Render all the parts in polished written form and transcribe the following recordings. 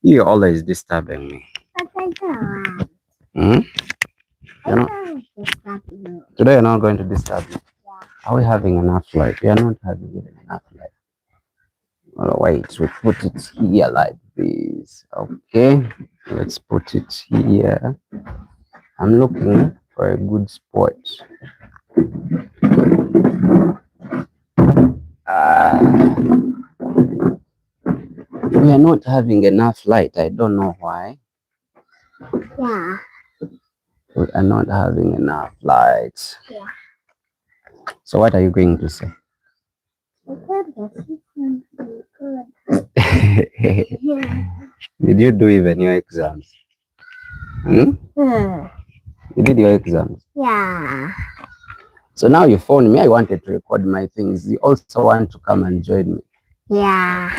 You're always disturbing me. But I don't. Hmm? I You're not, don't disturb you. today you're not going to disturb me. Yeah. Are we having enough light? We are not having enough light. Well, wait, we put it here like this. Okay, let's put it here. I'm looking for a good spot. Uh, we are not having enough light. I don't know why. Yeah. We are not having enough light. Yeah. So what are you going to say? Did you do even your exams? Hmm? You did your exams. Yeah. So now you phoned me. I wanted to record my things. You also want to come and join me. Yeah.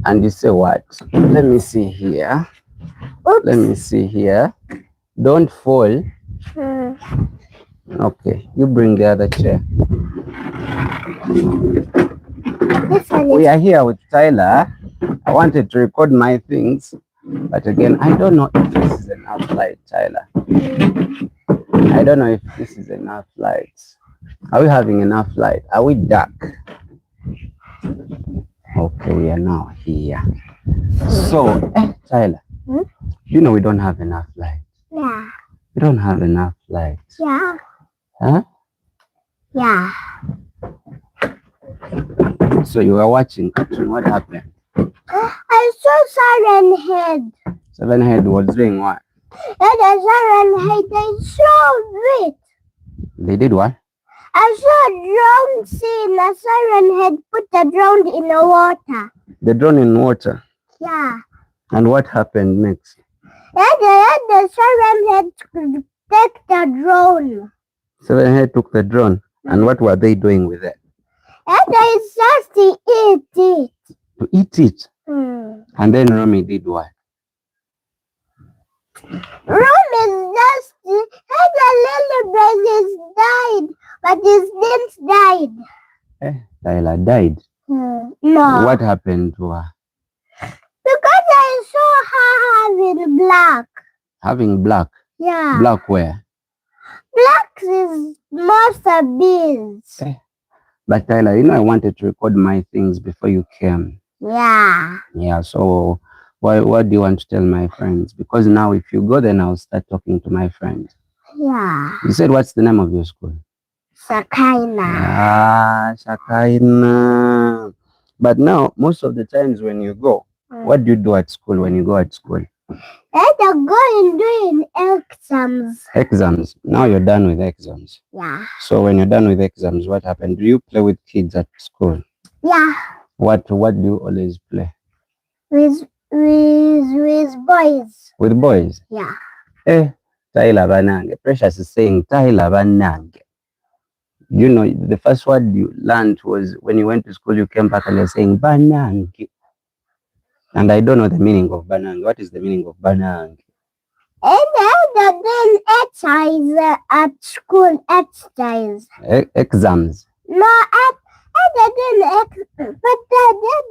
And you say what? Let me see here. Oops. Let me see here. Don't fall. Okay, you bring the other chair. This one We is. are here with Tyler. I wanted to record my things, but again, I don't know if this is enough light, Tyler. I don't know if this is enough light. Are we having enough light? Are we dark? Okay, we are now here. So, Tyler, you know we don't have enough light. Yeah. We don't have enough light. Yeah. Huh? Yeah. So you were watching cartoon. What happened? I saw Siren Head. Seven Head was doing what? And the Siren Head, I saw it. They did what? I saw a drone scene. A Siren Head put the drone in the water. The drone in water. Yeah. And what happened next? And the Siren Head take the drone. Seven Head took the drone. And what were they doing with it? And they just to eat it. To eat it. And then Romy did what? Rome is just had a little baby died, but his didn't died. Tyler died. No. What happened to her? Because I saw her having black. Having black. Yeah. Black where? Black is monster beans. But Tyler, you know I wanted to record my things before you came. Yeah. Yeah, so what do you want to tell my friends? Because now if you go, then I'll start talking to my friends. Yeah. You said, what's the name of your school? Sakaina. Ah, Sakaina. But now, most of the times when you go, what do you do at school when you go at school? And I'm going doing exams. Exams. Now you're done with exams. Yeah. So when you're done with exams, what happened? Do you play with kids at school? Yeah. What do you always play? With boys. With boys? Yeah. Tyler Banange. Precious is saying Tyler Banange. You know, the first word you learned was when you went to school, you came back and you're saying Banange. And I don't know the meaning of Banange. What is the meaning of Banange? And they're doing exercise at school, exercise. Exams. No, they're doing but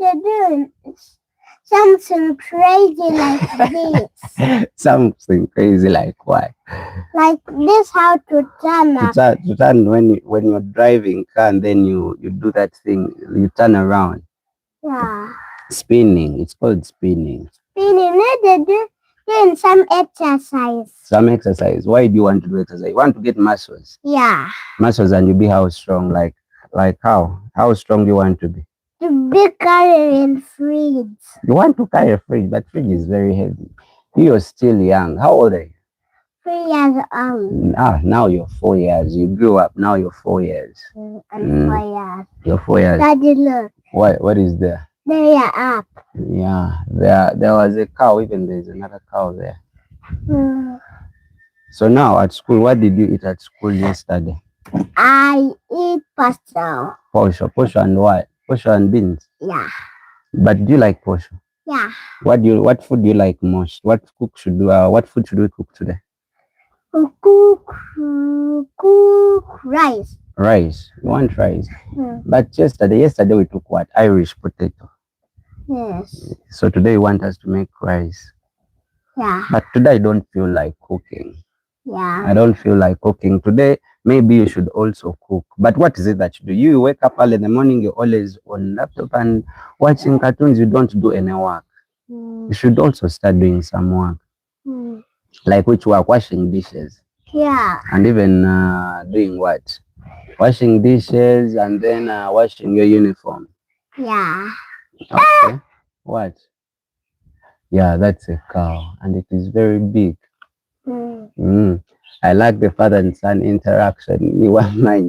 they're doing something crazy like this. Something crazy like what? Like this, how to turn up. To turn when you're driving car and then you do that thing, you turn around. Yeah. Spinning. It's called spinning. Spinning. They're doing some exercise. Some exercise. Why do you want to do exercise? You want to get muscles. Yeah. Muscles, and you be how strong? Like how? How strong do you want to be? To be carrying fridge. You want to carry a fridge, but fridge is very heavy. You're still young. How old are you? 3 years old. Now you're 4 years. You grew up. Now you're 4 years. And 4 years. You're 4 years. Daddy, look. What is there? They are up. Yeah, there was a cow. Even there's another cow there. So now at school, what did you eat at school yesterday? I eat pasta. Posho and what? Posho and beans. Yeah. But do you like posho? Yeah. What food do you like most? What food should we cook today? Cook rice. Rice. You want rice? But yesterday we took what? Irish potato. Yes. So today you want us to make rice. Yeah. But today I don't feel like cooking. Yeah. I don't feel like cooking today. Maybe you should also cook. But what is it that you do? You wake up early in the morning, you're always on laptop and watching cartoons. You don't do any work. You should also start doing some work. Mm. Like which work? Washing dishes. Yeah. And even doing what? Washing dishes and then washing your uniform. Yeah. Okay. What? Yeah, that's a cow and it is very big. Mm. I like the father and son interaction. You are my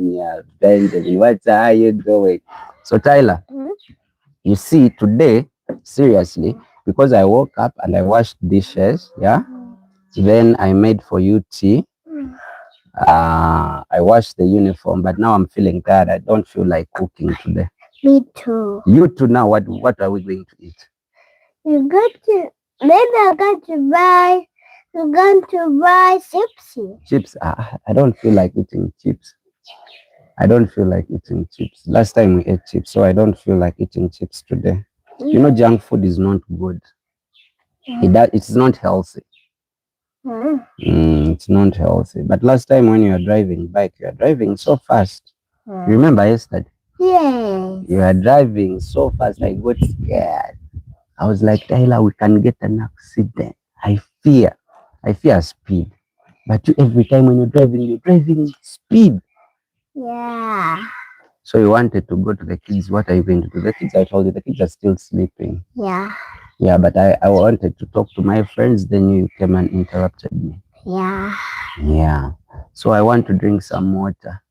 Benjamin. What are you doing? So Tyler, you see today, seriously, because I woke up and I washed dishes, yeah. Then I made for you tea. I washed the uniform, but now I'm feeling tired. I don't feel like cooking today. Me too. You too. Now, what are we going to eat? You're going to maybe I'm going to buy. We're going to buy chips. Chips. I don't feel like eating chips. I don't feel like eating chips. Last time we ate chips, so I don't feel like eating chips today. You know, junk food is not good. It's not healthy. It's not healthy. But last time when you were driving bike, you were driving so fast. Remember yesterday? Yes. You were driving so fast, I got scared. I was like, Tyler, we can get an accident. I fear speed. But you, every time when you're driving speed. Yeah. So you wanted to go to the kids. What are you going to do? The kids, I told you, the kids are still sleeping. Yeah. Yeah, but I wanted to talk to my friends. Then you came and interrupted me. Yeah. Yeah. So I want to drink some water.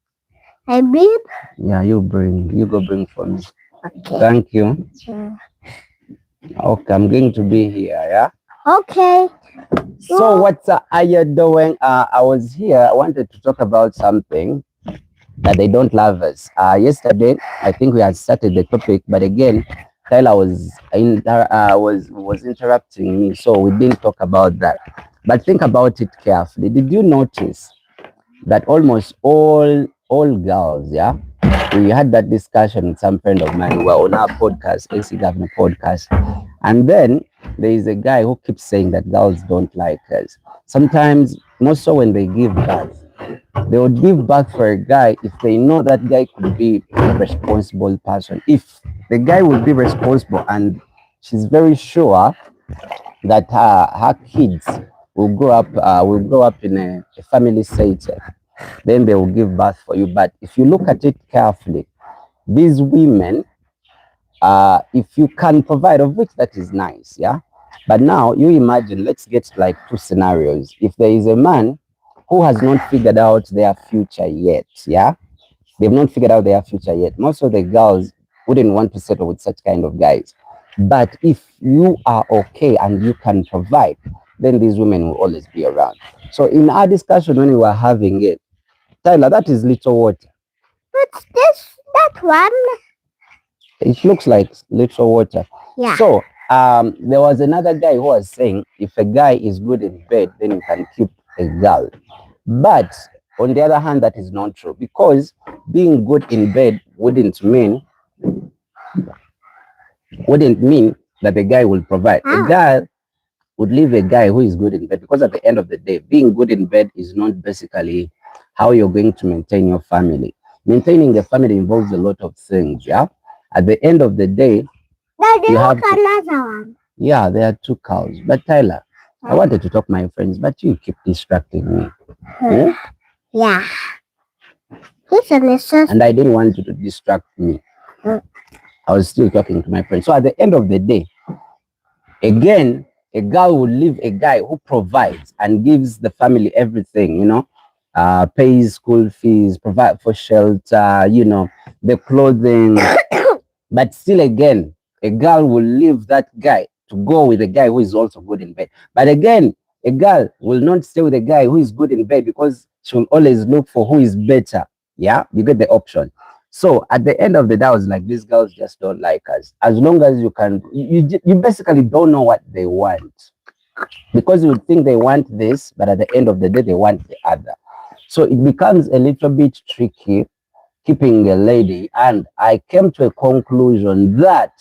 I bring? Yeah, you go bring for me. Okay. Thank you. Okay, I'm going to be here, yeah? Okay. So what are you doing? I was here. I wanted to talk about something that they don't love us. Yesterday, I think we had started the topic, but again, Tyler was interrupting me, so we didn't talk about that. But think about it carefully. Did you notice that almost all girls, yeah, we had that discussion with some friend of mine. We were on our podcast, AC Governor podcast, and then there is a guy who keeps saying that girls don't like us. Sometimes, more so when they give birth, they would give birth for a guy if they know that guy could be a responsible person. If the guy will be responsible and she's very sure that her kids will grow up in a family setting, then they will give birth for you. But if you look at it carefully, these women, if you can provide, of which that is nice, yeah. But now you imagine, let's get like two scenarios. If there is a man who has not figured out their future yet, yeah, they've not figured out their future yet. Most of the girls wouldn't want to settle with such kind of guys. But if you are okay and you can provide, then these women will always be around. So in our discussion when we were having it, Tyler, that is little water. What's that one? It looks like little water. Yeah. So there was another guy who was saying if a guy is good in bed, then you can keep a girl. But on the other hand, that is not true, because being good in bed wouldn't mean that the guy will provide. A guy would leave a guy who is good in bed, because at the end of the day, being good in bed is not basically how you're going to maintain your family. Maintaining a family involves a lot of things, yeah? At the end of the day, you have another one. Yeah, there are two cows. But Tyler, I wanted to talk to my friends, but you keep distracting me. Yeah. And I didn't want you to distract me. I was still talking to my friends. So at the end of the day, again, a girl will leave a guy who provides and gives the family everything, pays school fees, provide for shelter, the clothing. But still again, a girl will leave that guy to go with a guy who is also good in bed. But again, a girl will not stay with a guy who is good in bed, because she will always look for who is better. Yeah, you get the option. So at the end of the day, I was like, these girls just don't like us. As long as you can, you basically don't know what they want, because you would think they want this, but at the end of the day, they want the other. So it becomes a little bit tricky keeping a lady, and I came to a conclusion that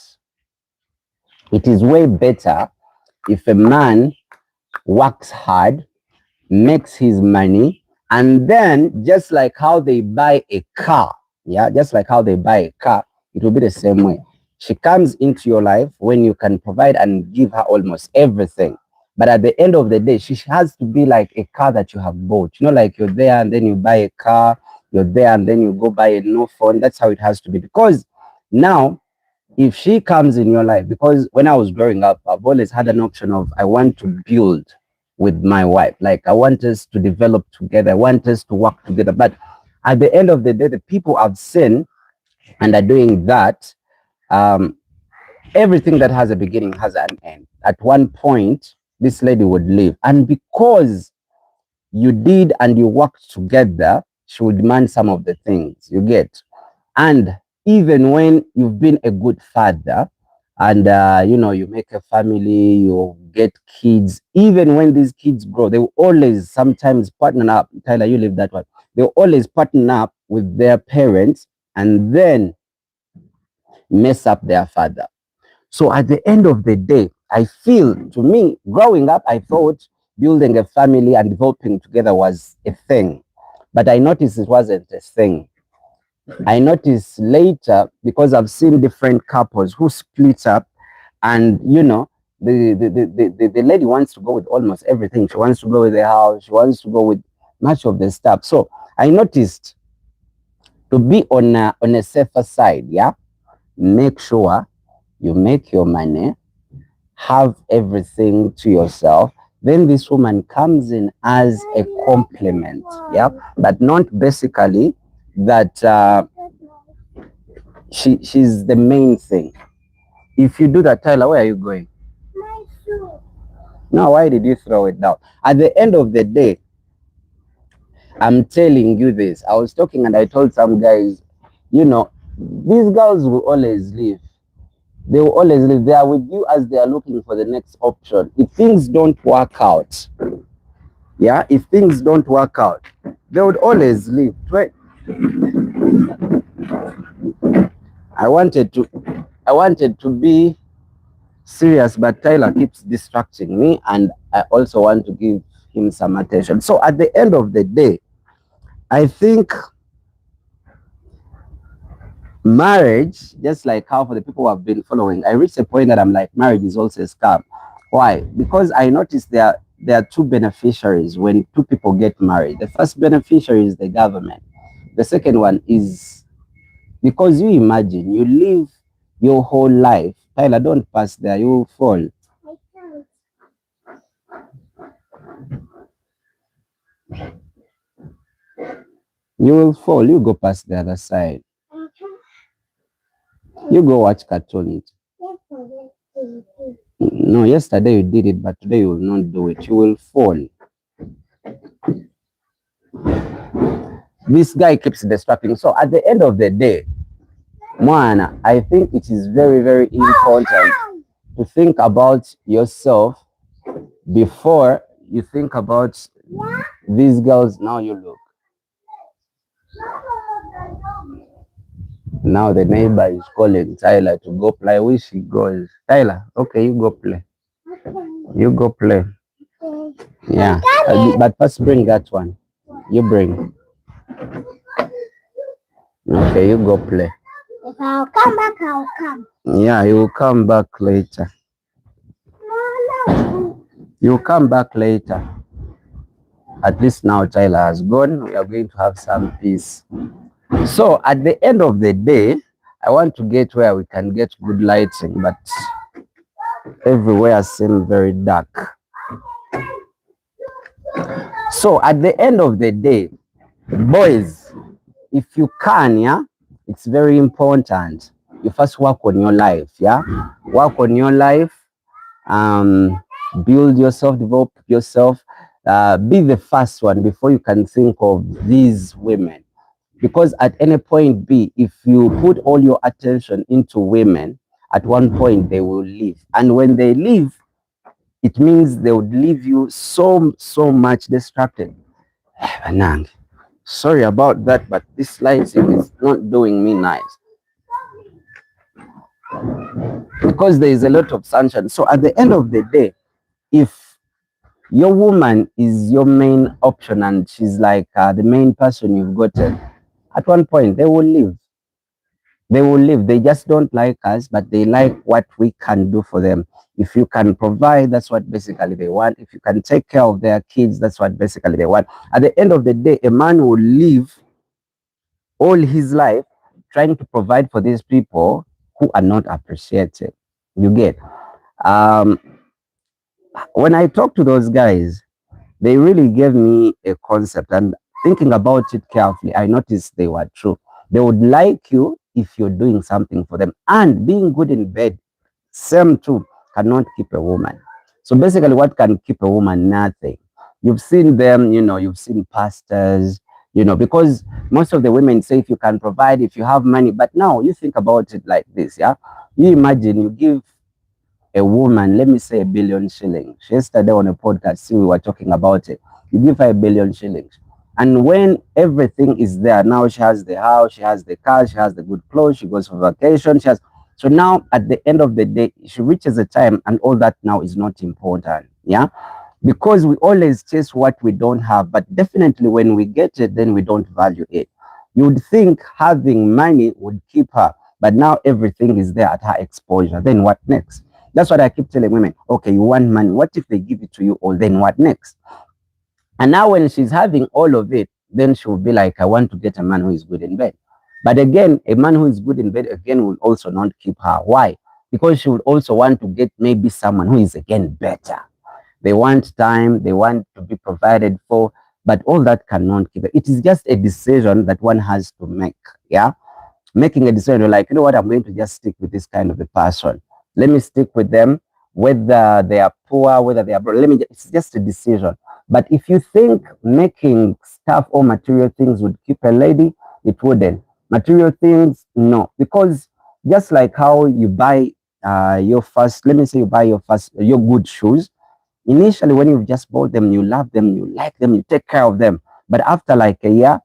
it is way better if a man works hard, makes his money, and then just like how they buy a car, yeah, just like how they buy a car, it will be the same way. She comes into your life when you can provide and give her almost everything. But at the end of the day, she has to be like a car that you have bought. You know, like you're there and then you buy a car, you're there and then you go buy a new phone. That's how it has to be. Because now, if she comes in your life, because when I was growing up, I've always had an option of I want to build with my wife. Like I want us to develop together. I want us to work together. But at the end of the day, the people I've seen and are doing that, um, everything that has a beginning has an end. At one point, this lady would leave. And because you did and you worked together, she would demand some of the things you get. And even when you've been a good father and, you make a family, you get kids, even when these kids grow, they will always sometimes partner up. Tyler, you live that one. They'll always partner up with their parents and then mess up their father. So at the end of the day, I feel, to me, growing up, I thought building a family and developing together was a thing. But I noticed it wasn't a thing. I noticed later, because I've seen different couples who split up, and the lady wants to go with almost everything. She wants to go with the house, she wants to go with much of the stuff. So I noticed, to be on a safer side, yeah, make sure you make your money, have everything to yourself. Then this woman comes in as a compliment, yeah, but not basically that she's the main thing. If you do that, Tyler, where are you going? My shoe. No, why did you throw it down? At the end of the day, I'm telling you this. I was talking and I told some guys, these girls will always leave. They will always leave. They are with you as they are looking for the next option. If things don't work out, yeah, if things don't work out, they would always leave. I wanted to be serious, but Tyler keeps distracting me, and I also want to give him some attention. So at the end of the day, I think marriage, just like how for the people who have been following, I reached a point that I'm like, marriage is also a scam. Why? Because I noticed there are two beneficiaries when two people get married. The first beneficiary is the government. The second one is, because you imagine, you live your whole life. Tyler, don't pass there, you will fall. You will fall. You go past the other side. You go watch cartoons. No, yesterday you did it, but today you will not do it. You will fall. This guy keeps distracting. So at the end of the day, Moana, I think it is very, very important to think about yourself before you think about these girls. Now you look. Now the neighbor is calling Tyler to go play. Where she goes? Tyler, okay, you go play. You go play. Yeah, but first bring that one. You bring. Okay, you go play. If I'll come back, I'll come. Yeah, you will come back later. No. You'll come back later. At least now Tyler has gone. We are going to have some peace. So at the end of the day, I want to get where we can get good lighting, but everywhere seems very dark. So at the end of the day, boys, if you can, yeah, it's very important. You first work on your life, yeah? Work on your life, build yourself, develop yourself, be the first one before you can think of these women. Because at any point B, if you put all your attention into women, at one point they will leave. And when they leave, it means they would leave you so much distracted. Anang, sorry about that, but this lighting is not doing me nice. Because there is a lot of sunshine. So at the end of the day, if Your woman is your main option, and she's like the main person you've gotten. At one point, they will leave. They will leave. They just don't like us, but they like what we can do for them. If you can provide, that's what basically they want. If you can take care of their kids, that's what basically they want. At the end of the day, a man will live all his life trying to provide for these people who are not appreciated. You get? Um, when I talk to those guys, they really gave me a concept, and thinking about it carefully, I noticed they were true. They would like you if you're doing something for them, and being good in bed, same too, cannot keep a woman. So basically, what can keep a woman? Nothing. You've seen them, you've seen pastors, because most of the women say if you can provide, if you have money. But now you think about it like this, yeah? You imagine you give a woman, let me say, 1 billion shillings. Yesterday on a podcast, see, we were talking about it. You give her 1 billion shillings. And when everything is there, now she has the house, she has the car, she has the good clothes, she goes for vacation, she has. So now at the end of the day, she reaches a time and all that now is not important. Yeah. Because we always chase what we don't have, but definitely when we get it, then we don't value it. You would think having money would keep her, but now everything is there at her exposure. Then what next? That's what I keep telling women. Okay, you want money. What if they give it to you all? Then what next? And now when she's having all of it, then she will be like, I want to get a man who is good in bed. But again, a man who is good in bed again will also not keep her. Why? Because she would also want to get maybe someone who is again better. They want time, they want to be provided for, but all that cannot keep it. It is just a decision that one has to make. Yeah. Making a decision like, you know what, I'm going to just stick with this kind of a person. Let me stick with them, whether they are poor, whether they are broke. It's just a decision. But if you think making stuff or material things would keep a lady, it wouldn't. Material things, no. Because just like how you buy your first, let me say you buy your good shoes. Initially, when you've just bought them, you love them, you like them, you take care of them. But after like a year,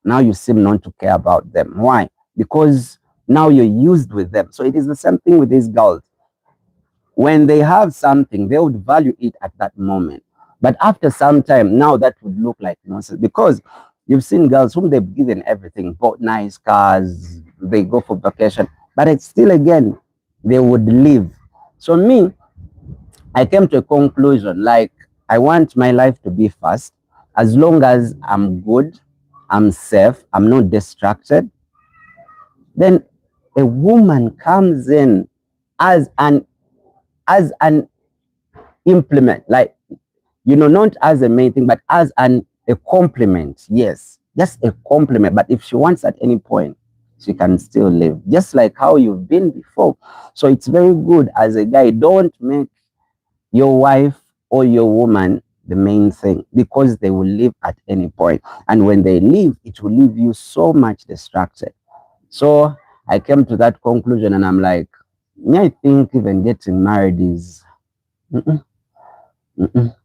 now you seem not to care about them. Why? Because now you're used with them. So it is the same thing with these girls. When they have something, they would value it at that moment. But after some time, now that would look like nonsense because you've seen girls whom they've given everything, bought nice cars, they go for vacation, but it's still again, they would leave. So me, I came to a conclusion like I want my life to be fast as long as I'm good, I'm safe, I'm not distracted. Then a woman comes in as an implement, like not as a main thing, but as a complement. Yes, just a complement. But if she wants at any point, she can still live, just like how you've been before. So it's very good as a guy. Don't make your wife or your woman the main thing because they will leave at any point. And when they leave, it will leave you so much distracted. So I came to that conclusion and I'm like, I think even getting married is, mm-mm, mm-mm.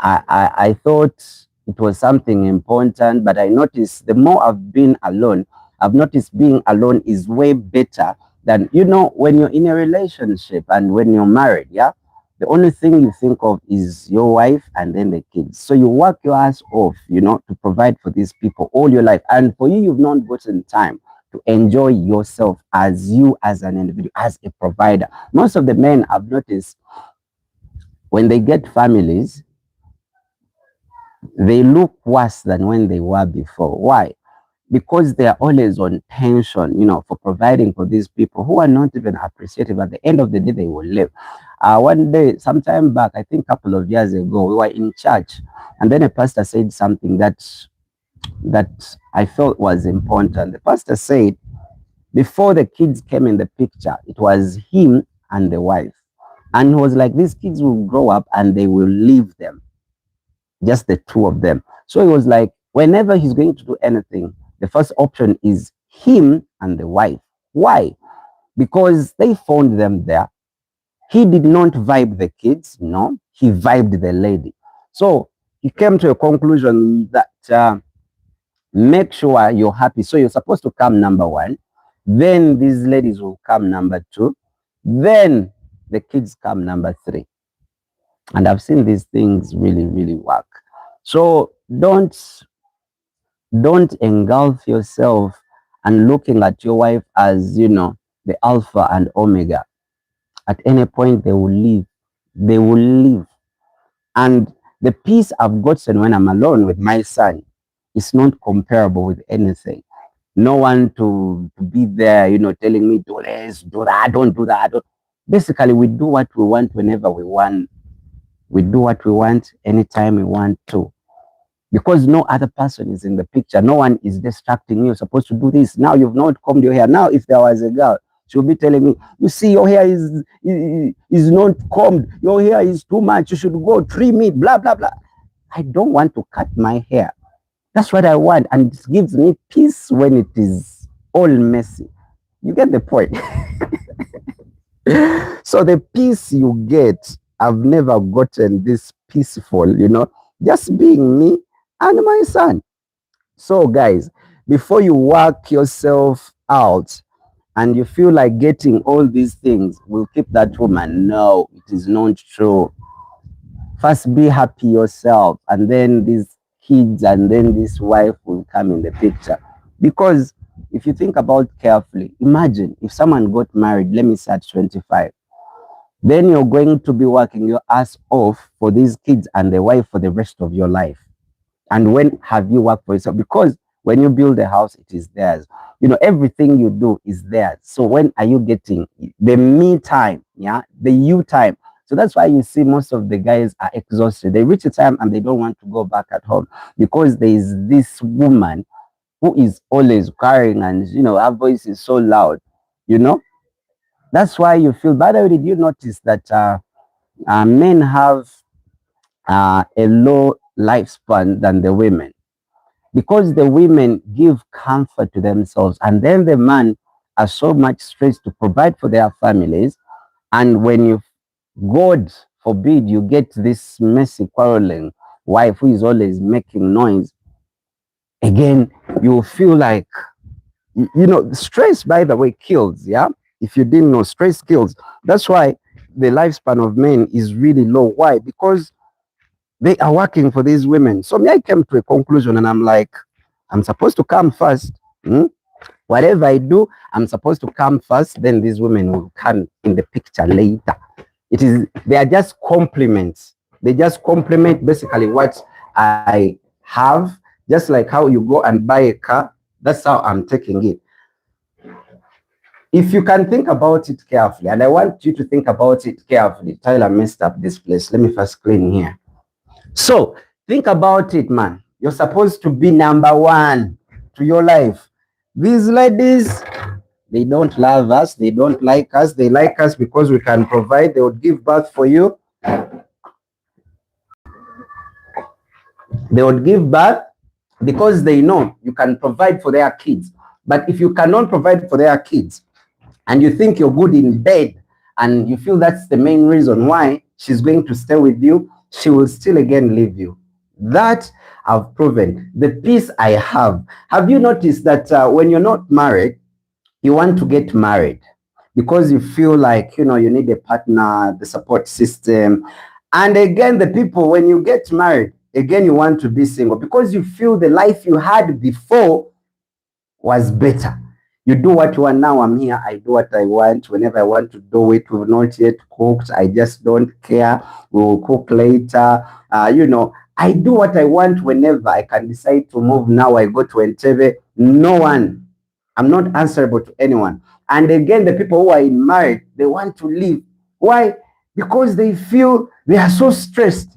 I thought it was something important, but I noticed the more I've been alone, I've noticed being alone is way better than, when you're in a relationship and when you're married, yeah? The only thing you think of is your wife and then the kids. So you work your ass off, to provide for these people all your life. And for you, you've not gotten time to enjoy yourself as you, as an individual, as a provider. Most of the men I've noticed, when they get families, they look worse than when they were before. Why? Because they are always on tension, for providing for these people who are not even appreciative. At the end of the day, they will leave. One day, sometime back, I think a couple of years ago, we were in church, and then a pastor said something that I felt was important. The pastor said, before the kids came in the picture, it was him and the wife. And he was like, these kids will grow up and they will leave them, just the two of them. So he was like, whenever he's going to do anything, the first option is him and the wife. Why? Because they found them there. He did not vibe the kids, no, he vibed the lady. So he came to a conclusion that make sure you're happy. So you're supposed to come number one, then these ladies will come number two, then the kids come number three. And I've seen these things really, really work. So don't engulf yourself and looking at your wife as, the alpha and omega. At any point they will leave. They will leave. And the peace I've gotten when I'm alone with my son is not comparable with anything. No one to be there, telling me, do this, do that, don't do that. Basically, we do what we want whenever we want. We do what we want anytime we want to. Because no other person is in the picture. No one is distracting you. You're supposed to do this. Now you've not combed your hair. Now, if there was a girl, she'll be telling me, you see, your hair is not combed. Your hair is too much. You should go trim it, blah, blah, blah. I don't want to cut my hair. That's what I want. And it gives me peace when it is all messy. You get the point? So the peace you get, I've never gotten this peaceful, just being me and my son. So guys, before you work yourself out and you feel like getting all these things will keep that woman, no, it is not true. First be happy yourself, and then these kids and then this wife will come in the picture. Because if you think about carefully, imagine if someone got married, let me say at 25, then you're going to be working your ass off for these kids and the wife for the rest of your life. And when have you worked for yourself? Because when you build a house, it is theirs. Everything you do is theirs. So when are you getting the me time? Yeah, the you time. So that's why you see most of the guys are exhausted. They reach a time and they don't want to go back at home because there is this woman who is always crying and, her voice is so loud, That's why you feel, by the way, did you notice that men have a low lifespan than the women? Because the women give comfort to themselves, and then the man has so much stress to provide for their families. And when you, God forbid, you get this messy quarreling wife who is always making noise, again, you feel like, stress, by the way, kills. Yeah. If you didn't know, stress kills. That's why the lifespan of men is really low. Why? Because they are working for these women. So me, I came to a conclusion and I'm like, I'm supposed to come first. Whatever I do, I'm supposed to come first. Then these women will come in the picture later. They are just compliments. They just complement basically what I have. Just like how you go and buy a car. That's how I'm taking it. If you can think about it carefully, and I want you to think about it carefully. Tyler messed up this place. Let me first clean here. So think about it, man. You're supposed to be number one to your life. These ladies, they don't love us. They don't like us. They like us because we can provide. They would give birth for you. They would give birth because they know you can provide for their kids. But if you cannot provide for their kids and you think you're good in bed and you feel that's the main reason why she's going to stay with you, she will still again leave you. That I've proven. The peace I have. Have you noticed that when you're not married, you want to get married because you feel like, you need a partner, the support system. And again, the people, when you get married, again, you want to be single because you feel the life you had before was better. You do what you want. Now I'm here. I do what I want. Whenever I want to do it, we've not yet cooked. I just don't care. We will cook later. I do what I want whenever I can decide to move. Now I go to Entebbe. No one. I'm not answerable to anyone. And again, the people who are in marriage, they want to leave. Why? Because they feel they are so stressed.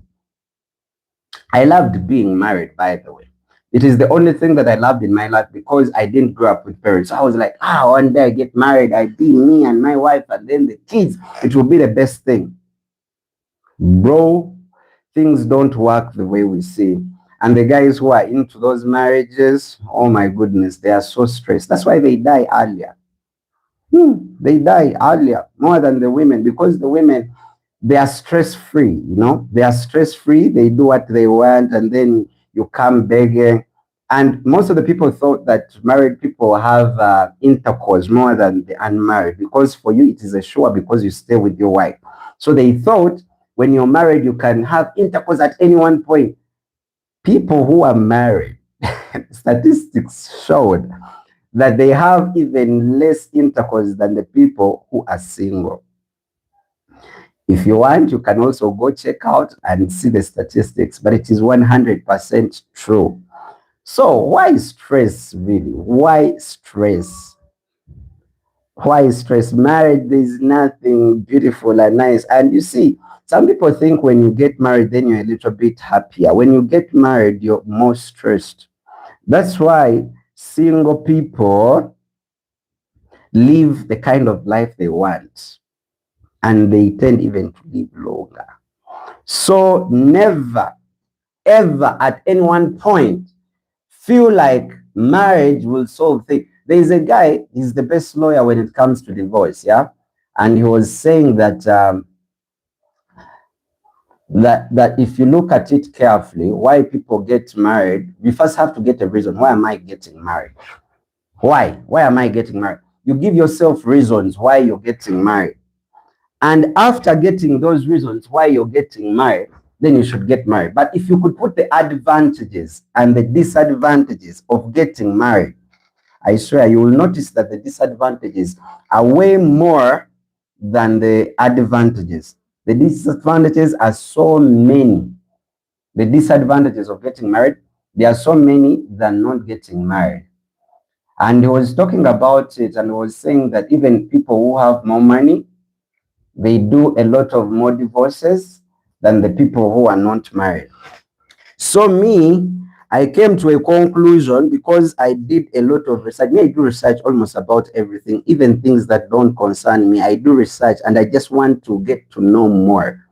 I loved being married, by the way. It is the only thing that I loved in my life because I didn't grow up with parents. So I was like, one day I get married, I be me and my wife and then the kids. It will be the best thing. Bro, things don't work the way we see. And the guys who are into those marriages, oh my goodness, they are so stressed. That's why they die earlier. They die earlier more than the women because the women, they are stress-free, They are stress-free. They do what they want and then you come begging. And most of the people thought that married people have intercourse more than the unmarried because for you it is a sure because you stay with your wife. So they thought when you're married, you can have intercourse at any one point. People who are married, statistics showed that they have even less intercourse than the people who are single. If you want, you can also go check out and see the statistics, but it is 100% true. So why stress really? Why stress? Why stress? Marriage, there's nothing beautiful and nice. And you see, some people think when you get married, then you're a little bit happier. When you get married, you're more stressed. That's why single people live the kind of life they want, and they tend even to live longer. So never, ever at any one point feel like marriage will solve things. There is a guy, he's the best lawyer when it comes to divorce, yeah? And he was saying that that if you look at it carefully, why people get married, you first have to get a reason. Why am I getting married? Why? Why am I getting married? You give yourself reasons why you're getting married. And after getting those reasons why you're getting married, then you should get married. But if you could put the advantages and the disadvantages of getting married, I swear you will notice that the disadvantages are way more than the advantages. The disadvantages are so many. The disadvantages of getting married, there are so many than not getting married. And he was talking about it and was saying that even people who have more money, they do a lot of more divorces than the people who are not married. So me, I came to a conclusion because I did a lot of research. I do research almost about everything, even things that don't concern me. I do research and I just want to get to know more.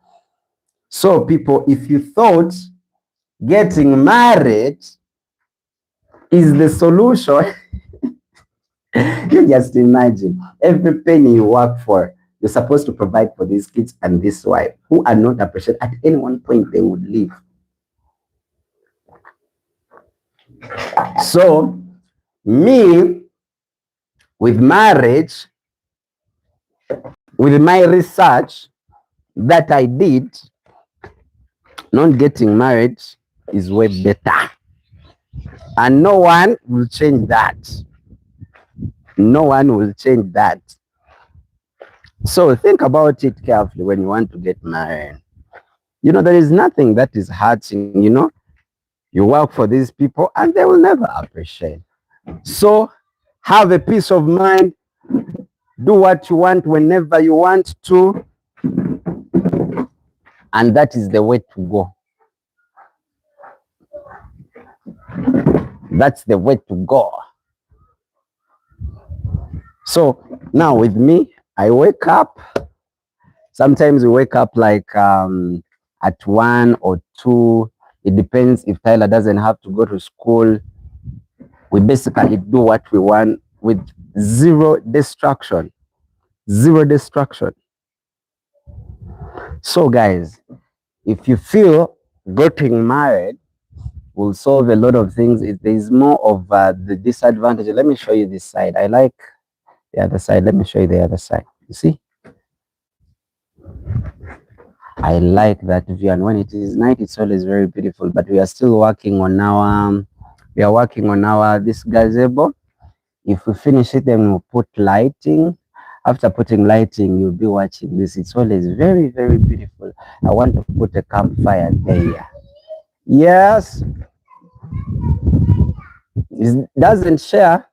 So people, if you thought getting married is the solution, you just imagine every penny you work for, you're supposed to provide for these kids and this wife who are not appreciated. At any one point, they would leave. So, me, with marriage, with my research that I did, not getting married is way better. And no one will change that. No one will change that. So think about it carefully when you want to get married. You know, there is nothing that is hurting, you know. You work for these people and they will never appreciate. So have a peace of mind. Do what you want whenever you want to. And that is the way to go. That's the way to go. So now with me, I wake up. Sometimes we wake up like at 1 or 2. It depends if Tyler doesn't have to go to school. We basically do what we want with zero distraction. Zero distraction. So guys, if you feel getting married will solve a lot of things, there is more of the disadvantage. Let me show you this side. I like the other side. Let me show you the other side. You see? I like that view, and when it is night, it's always very beautiful. But we are still working on our this gazebo. If we finish it, then we'll put lighting. After putting lighting, you'll be watching this. It's always very, very beautiful. I want to put a campfire there. Yes. It doesn't share.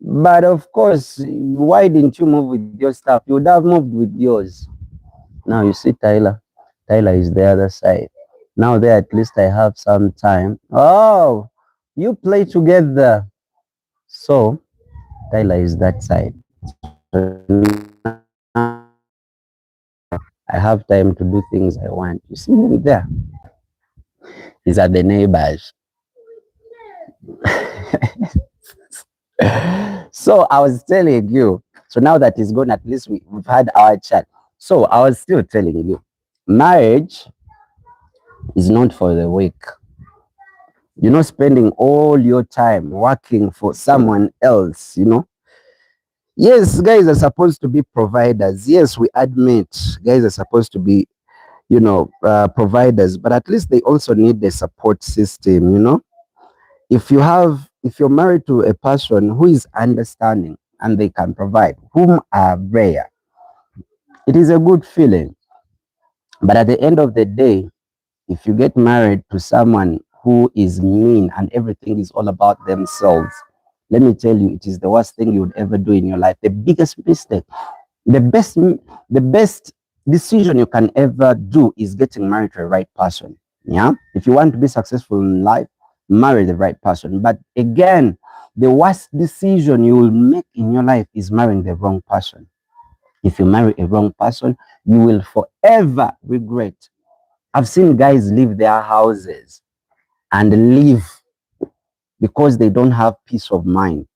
But of course, why didn't you move with your stuff? You would have moved with yours. Now you see Tyler. Tyler is the other side. Now there at least I have some time. Oh, you play together. So Tyler is that side. I have time to do things I want. You see him there? These are the neighbors. So I was telling you, so now that he's gone, at least we've had our chat. So I was still telling you, marriage is not for the weak. You're not spending all your time working for someone else, you know. Yes, guys are supposed to be providers. Yes, we admit guys are supposed to be providers, but at least they also need a support system. If you're married to a person who is understanding and they can provide, whom are rare, it is a good feeling. But at the end of the day, if you get married to someone who is mean and everything is all about themselves, let me tell you, it is the worst thing you would ever do in your life. The biggest mistake, the best decision you can ever do is getting married to the right person. Yeah. If you want to be successful in life, marry the right person. But again, the worst decision you will make in your life is marrying the wrong person. If you marry a wrong person, you will forever regret. I've seen guys leave their houses and leave because they don't have peace of mind.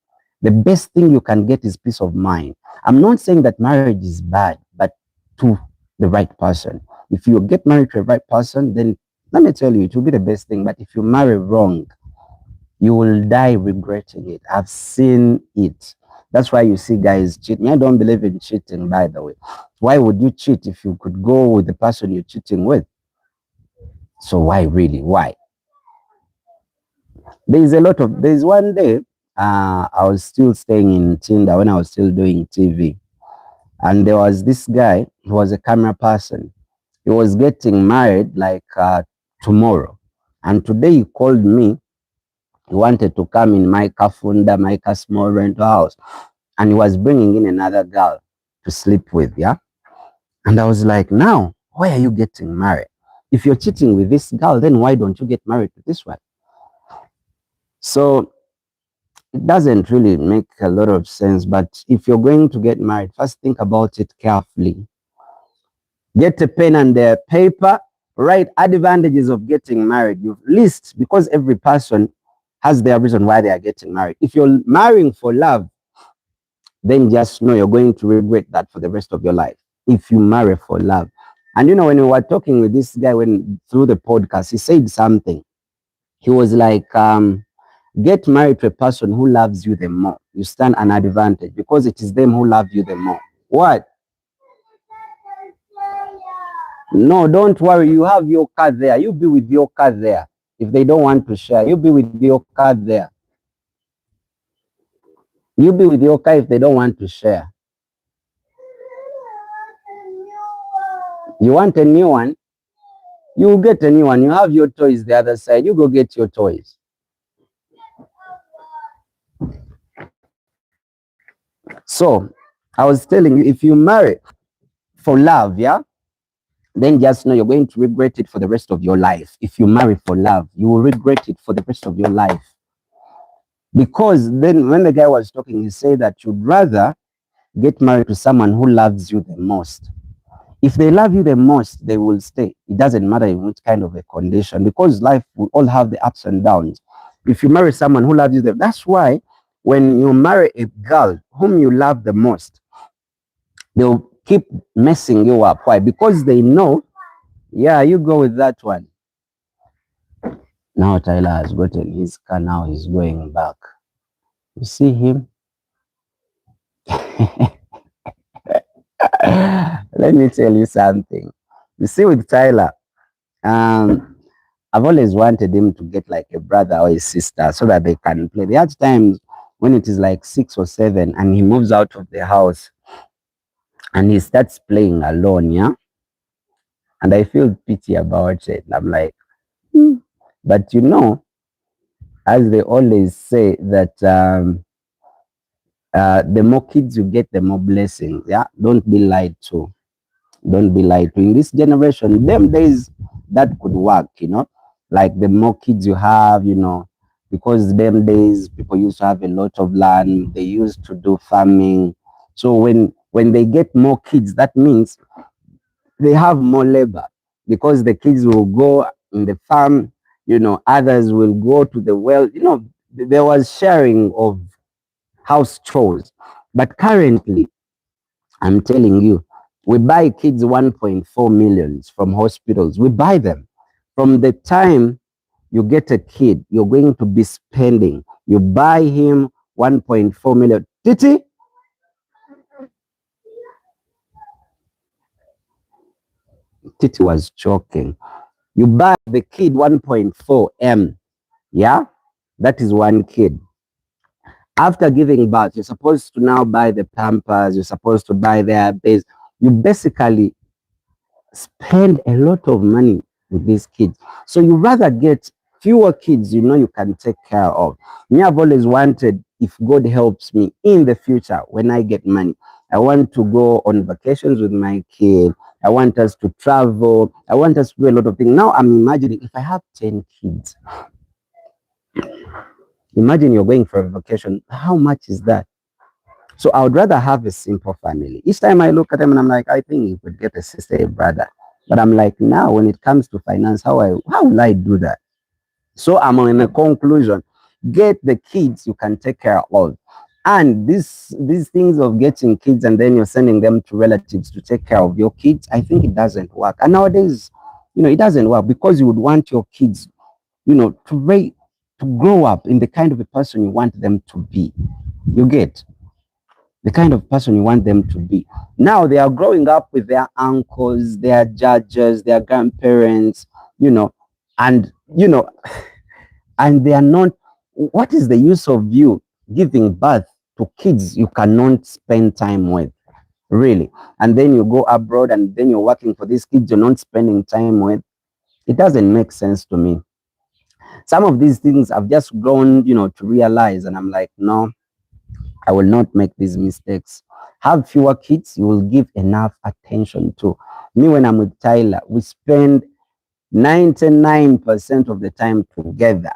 The best thing you can get is peace of mind. I'm not saying that marriage is bad, but to the right person. If you get married to the right person, then let me tell you, it will be the best thing. But if you marry wrong, you will die regretting it. I've seen it. That's why you see guys cheating. I don't believe in cheating, by the way. Why would you cheat if you could go with the person you're cheating with? So why really? Why? There's one day, I was still staying in Tinder when I was still doing TV. And there was this guy who was a camera person. He was getting married like tomorrow. And today he called me. He wanted to come in my Kafunda, my small rental house. And he was bringing in another girl to sleep with, yeah? And I was like, now, why are you getting married? If you're cheating with this girl, then why don't you get married to this one? So it doesn't really make a lot of sense. But if you're going to get married, first think about it carefully. Get a pen and a paper, write advantages of getting married. You list, because every person has their reason why they are getting married. If you're marrying for love, then just know you're going to regret that for the rest of your life. If you marry for love. And when we were talking with this guy through the podcast, he said something. He was like, get married to a person who loves you the more. You stand an advantage because it is them who love you the more. What? No, don't worry. You have your car there. You be with your car there. If they don't want to share, you be with your car there. You be with your car if they don't want to share. You want a new one? You will get a new one. You have your toys the other side. You go get your toys. So, I was telling you, if you marry for love, yeah, then just know you're going to regret it for the rest of your life. If you marry for love, you will regret it for the rest of your life. Because then when the guy was talking, he said that you'd rather get married to someone who loves you the most. If they love you the most, they will stay. It doesn't matter in which kind of a condition, because life will all have the ups and downs. If you marry someone who loves you, that's why when you marry a girl whom you love the most, they'll keep messing you up. Why? Because they know, yeah, you go with that one. Now Tyler has gotten his car. Now he's going back. You see him? Let me tell you something. You see, with Tyler, I've always wanted him to get like a brother or a sister so that they can play. There are times when it is like 6 or 7 and he moves out of the house and he starts playing alone, yeah? And I feel pity about it. I'm like, But as they always say that the more kids you get, the more blessings, yeah? Don't be lied to. Don't be lied to. In this generation, them days that could work, like the more kids you have, because them days people used to have a lot of land, they used to do farming. So when they get more kids, that means they have more labor, because the kids will go in the farm, others will go to the well. There was sharing of house chores. But currently, I'm telling you, we buy kids 1.4 millions from hospitals. We buy them. From the time you get a kid, you're going to be spending. You buy him 1.4 million. Titi? Titi was choking. You buy the kid 1.4 M. Yeah, that is one kid. After giving birth, you're supposed to now buy the Pampers. You're supposed to buy their base. You basically spend a lot of money with these kids. So you rather get fewer kids you can take care of. Me, I've always wanted, if God helps me in the future, when I get money, I want to go on vacations with my kid. I want us to travel. I want us to do a lot of things. Now I'm imagining if I have 10 kids, imagine you're going for a vacation. How much is that? So I would rather have a simple family. Each time I look at them and I'm like, I think you could get a sister, a brother. But I'm like, now when it comes to finance, how will I do that? So I'm in a conclusion. Get the kids you can take care of. And these things of getting kids and then you're sending them to relatives to take care of your kids, I think it doesn't work. And nowadays, it doesn't work because you would want your kids, to grow up in the kind of a person you want them to be. You get the kind of person you want them to be. Now they are growing up with their uncles, their judges, their grandparents, and and they are not. What is the use of you giving birth to kids you cannot spend time with, really? And then you go abroad and then you're working for these kids you're not spending time with. It doesn't make sense to me. Some of these things I've just grown, to realize, and I'm like, no, I will not make these mistakes. Have fewer kids, you will give enough attention to. Me, when I'm with Tyler, we spend 99% of the time together.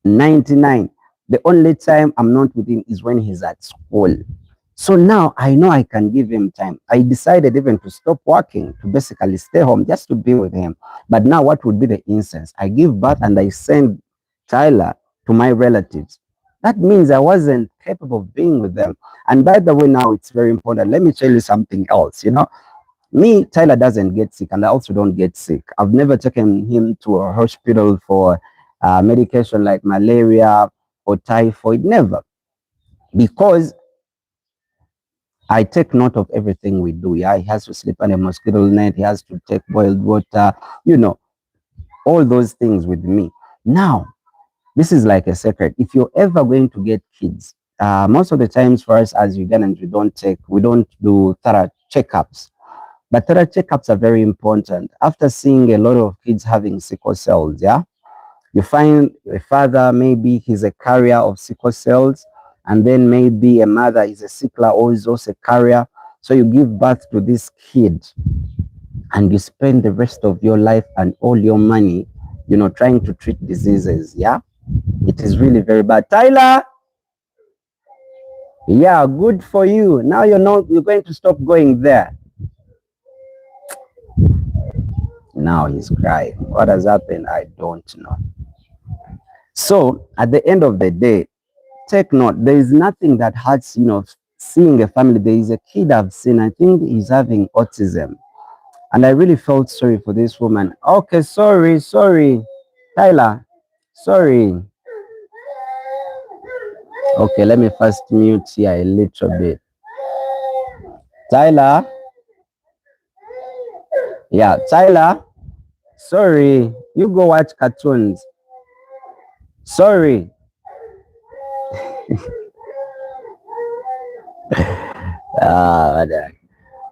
99. The only time I'm not with him is when he's at school. So now I know I can give him time. I decided even to stop working, to basically stay home just to be with him. But now what would be the instance? I give birth and I send Tyler to my relatives. That means I wasn't capable of being with them. And by the way, now it's very important. Let me tell you something else. Me, Tyler doesn't get sick, and I also don't get sick. I've never taken him to a hospital for medication like malaria or typhoid. Never. Because I take note of everything we do. Yeah, he has to sleep on a mosquito net. He has to take boiled water. All those things with me. Now, this is like a secret. If you're ever going to get kids, most of the times for us as Ugandans, we don't do thorough checkups. But thorough checkups are very important. After seeing a lot of kids having sickle cells, yeah, you find a father, maybe he's a carrier of sickle cells, and then maybe a mother is a sickler or is also a carrier. So you give birth to this kid and you spend the rest of your life and all your money, trying to treat diseases, yeah? It is really very bad. Tyler! Yeah, good for you. Now you're going to stop going there. Now he's crying. What has happened? I don't know. So at the end of the day, take note, there is nothing that hurts, seeing a family. There is a kid I've seen, I think he's having autism. And I really felt sorry for this woman. Okay, sorry. Tyler, sorry. Okay, let me first mute here a little bit. Tyler? Yeah, Tyler? Sorry, you go watch cartoons. Sorry.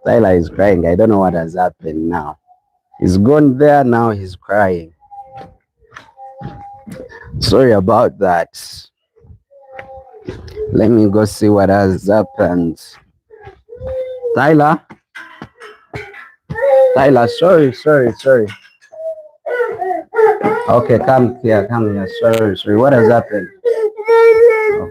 Tyler is crying. I don't know what has happened now. He's gone there, now he's crying. Sorry about that. Let me go see what has happened. Tyler? Tyler, sorry. Okay, come here. Sorry. What has happened? Oh.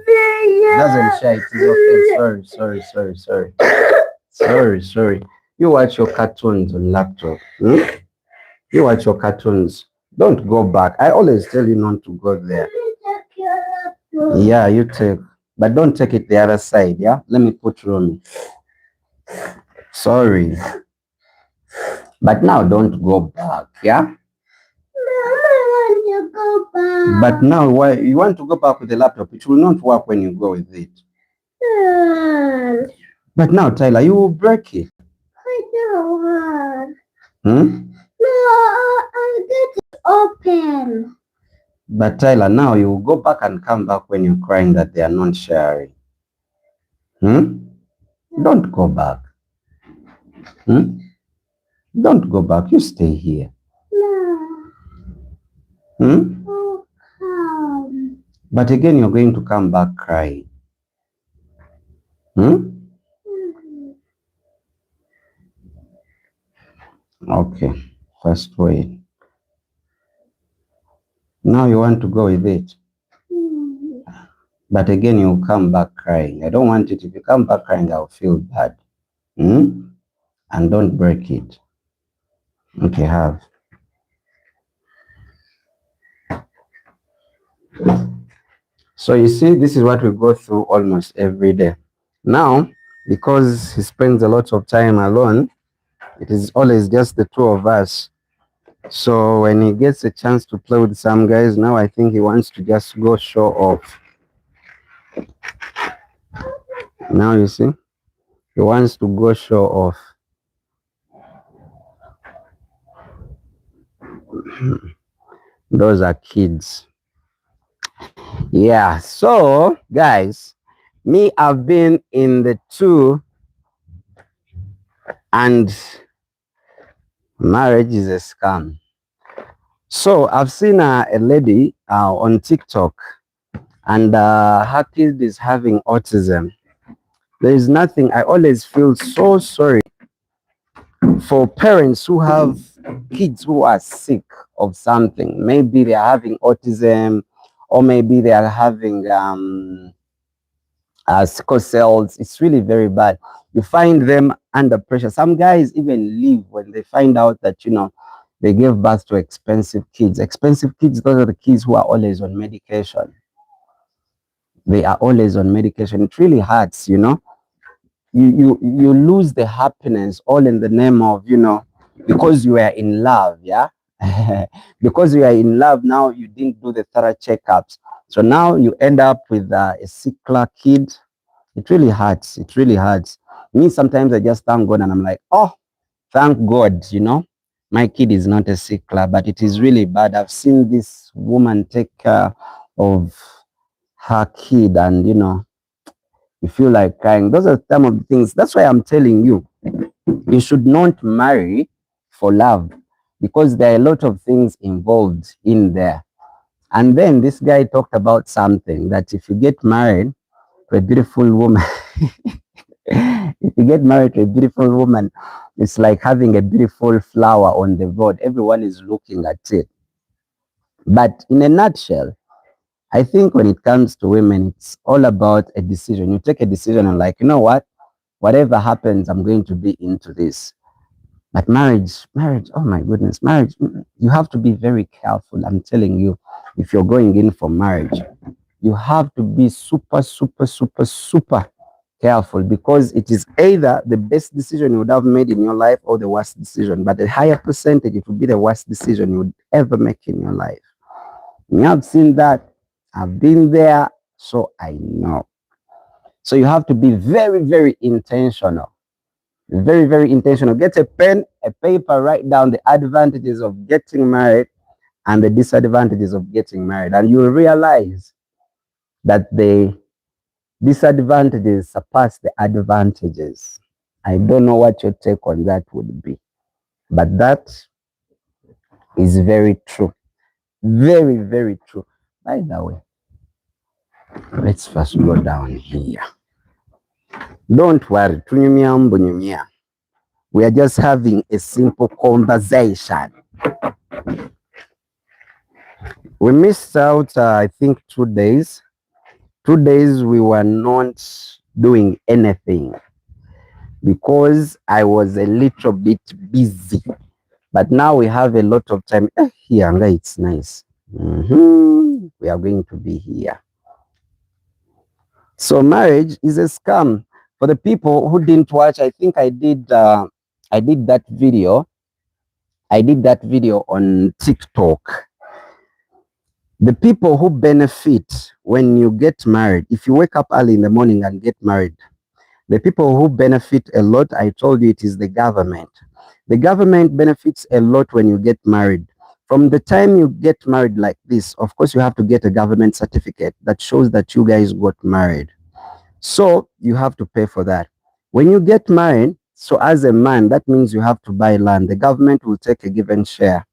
Doesn't share. It is okay. Sorry. You watch your cartoons on laptop. You watch your cartoons. Don't go back. I always tell you not to go there. Yeah, you take. But don't take it the other side, yeah? Let me put Romy. Sorry. But now don't go back, yeah? But now, why you want to go back with the laptop? It will not work when you go with it. But now, Tyler, you will break it. I don't want. Hmm? No, I get it open. But Tyler, now you go back and come back when you're crying that they are not sharing. Don't go back. Don't go back. You stay here. No. Oh, come. But again, you're going to come back crying. Okay. First wait. Now you want to go with it. But again, you'll come back crying. I don't want it. If you come back crying, I'll feel bad. And don't break it. Okay, have. So you see, this is what we go through almost every day. Now, because he spends a lot of time alone, it is always just the two of us. So when he gets a chance to play with some guys, now I think he wants to just go show off. Now you see, he wants to go show off. Those are kids. Yeah, so guys, me, I've been in the two, and marriage is a scam. So I've seen a lady on TikTok, and her kid is having autism. There is nothing, I always feel so sorry for parents who have kids who are sick of something. Maybe they are having autism, or maybe they are having sickle cells. It's really very bad. You find them under pressure. Some guys even leave when they find out that, they gave birth to expensive kids. Expensive kids, those are the kids who are always on medication. They are always on medication. It really hurts, You lose the happiness all in the name of, because you are in love, yeah? Because you are in love, now you didn't do the thorough checkups. So now you end up with a sickler kid. It really hurts. It really hurts. Me, sometimes I just thank God and I'm like, oh, thank God, my kid is not a sickler, but it is really bad. I've seen this woman take care of her kid and, you feel like crying. Those are some of the things. That's why I'm telling you, you should not marry for love, because there are a lot of things involved in there. And then this guy talked about something that if you get married to a beautiful woman, if you get married to a beautiful woman, it's like having a beautiful flower on the road. Everyone is looking at it. But in a nutshell, I think when it comes to women, it's all about a decision. You take a decision and like, you know what? Whatever happens, I'm going to be into this. But marriage, oh my goodness, marriage, you have to be very careful. I'm telling you, if you're going in for marriage, you have to be super, super, super, super careful, because it is either the best decision you would have made in your life or the worst decision. But a higher percentage, it will be the worst decision you would ever make in your life. Me, I've seen that. I've been there, so I know. So you have to be very, very intentional. Very, very intentional. Get a pen, a paper, write down the advantages of getting married and the disadvantages of getting married. And you will realize that the disadvantages surpass the advantages. I don't know what your take on that would be, but that is very true. Very, very true. By the way, let's first go down here. Don't worry. We are just having a simple conversation. We missed out, I think, 2 days. 2 days we were not doing anything because I was a little bit busy. But now we have a lot of time. Here, it's nice. We are going to be here. So marriage is a scam. For the people who didn't watch, I think I did that video. I did that video on TikTok. The people who benefit when you get married, if you wake up early in the morning and get married, the people who benefit a lot, I told you, it is the government. The government benefits a lot when you get married. From the time you get married like this, of course, you have to get a government certificate that shows that you guys got married. So you have to pay for that. When you get married, so as a man, that means you have to buy land. The government will take a given share.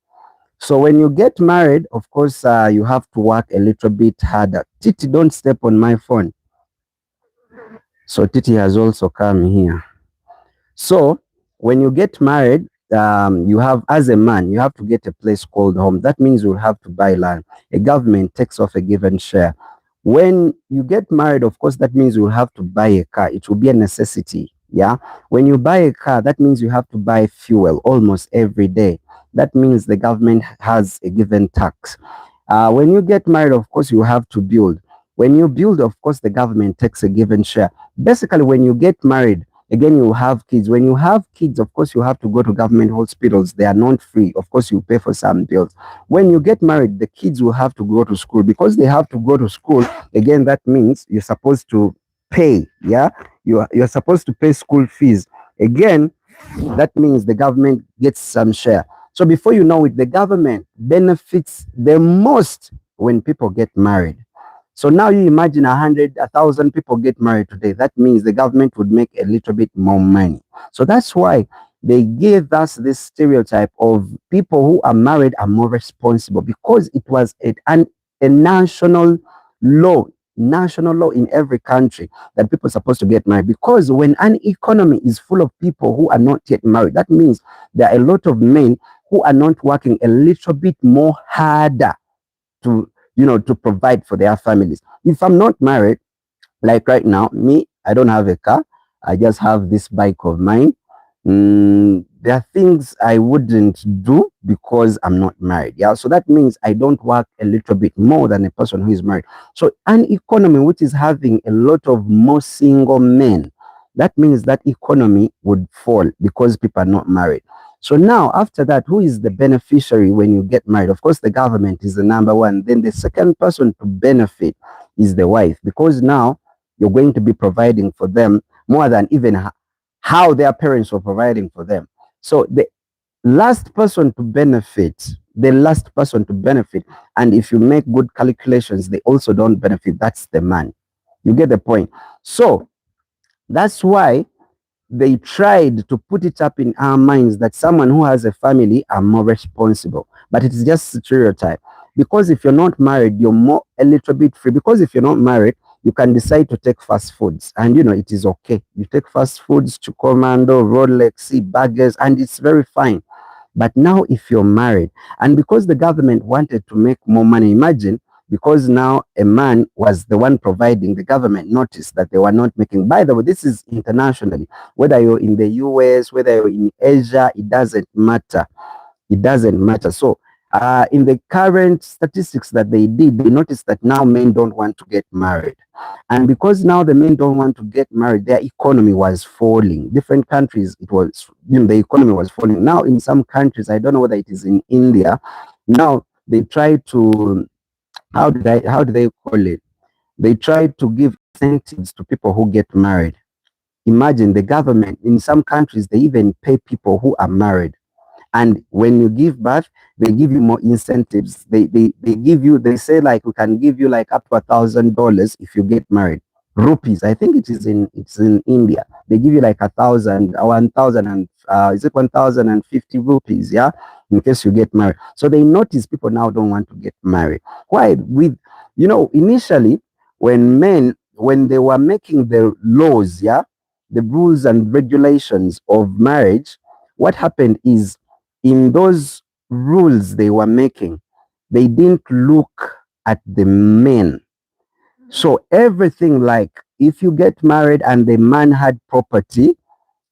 So when you get married, of course, you have to work a little bit harder. Titi, don't step on my phone. So Titi has also come here. So when you get married, you have, as a man, you have to get a place called home. That means you'll have to buy land. A government takes off a given share. When you get married, of course, that means you'll have to buy a car. It will be a necessity. Yeah. When you buy a car, that means you have to buy fuel almost every day. That means the government has a given tax. When you get married, of course, you have to build. When you build, of course, the government takes a given share. Basically, when you get married, again, you have kids. When you have kids, of course, you have to go to government hospitals. They are not free. Of course, you pay for some bills. When you get married, the kids will have to go to school. Because they have to go to school, again, that means you're supposed to pay. Yeah, you're supposed to pay school fees. Again, that means the government gets some share. So before you know it, the government benefits the most when people get married. So now you imagine 1,000 people get married today. That means the government would make a little bit more money. So that's why they gave us this stereotype of people who are married are more responsible, because it was a national law in every country that people are supposed to get married. Because when an economy is full of people who are not yet married, that means there are a lot of men who are not working a little bit more harder to to provide for their families. If I'm not married, like right now, me, I don't have a car. I just have this bike of mine. There are things I wouldn't do because I'm not married. Yeah. So that means I don't work a little bit more than a person who is married. So an economy which is having a lot of more single men, that means that economy would fall because people are not married. So now, after that, who is the beneficiary when you get married? Of course, the government is the number one. Then the second person to benefit is the wife, because now you're going to be providing for them more than even how their parents were providing for them. So the last person to benefit, and if you make good calculations, they also don't benefit. That's the man. You get the point. So that's why they tried to put it up in our minds that someone who has a family are more responsible, but it's just stereotype. Because if you're not married, you're more a little bit free. Because if you're not married, you can decide to take fast foods, and it is okay. You take fast foods, Chukomando, Rolex, burgers, and it's very fine. But now, if you're married, and because the government wanted to make more money, imagine, because now a man was the one providing, the government noticed that they were not making. By the way, this is internationally. Whether you're in the US, whether you're in Asia, it doesn't matter. It doesn't matter. So in the current statistics that they did, they noticed that now men don't want to get married. And because now the men don't want to get married, their economy was falling. Different countries, it was, the economy was falling. Now in some countries, I don't know whether it is in India, now they try to, how do they call it? They try to give incentives to people who get married. Imagine the government, in some countries, they even pay people who are married. And when you give birth, they give you more incentives. They give you, they say like, we can give you like up to $1,000 if you get married. Rupees, I think it's in India. They give you like 1,000, 1,000 and is it 1,050 rupees? Yeah, in case you get married. So they notice people now don't want to get married. Why? Initially when they were making the laws, yeah, the rules and regulations of marriage, what happened is, in those rules they were making, they didn't look at the men. So everything, like if you get married and the man had property,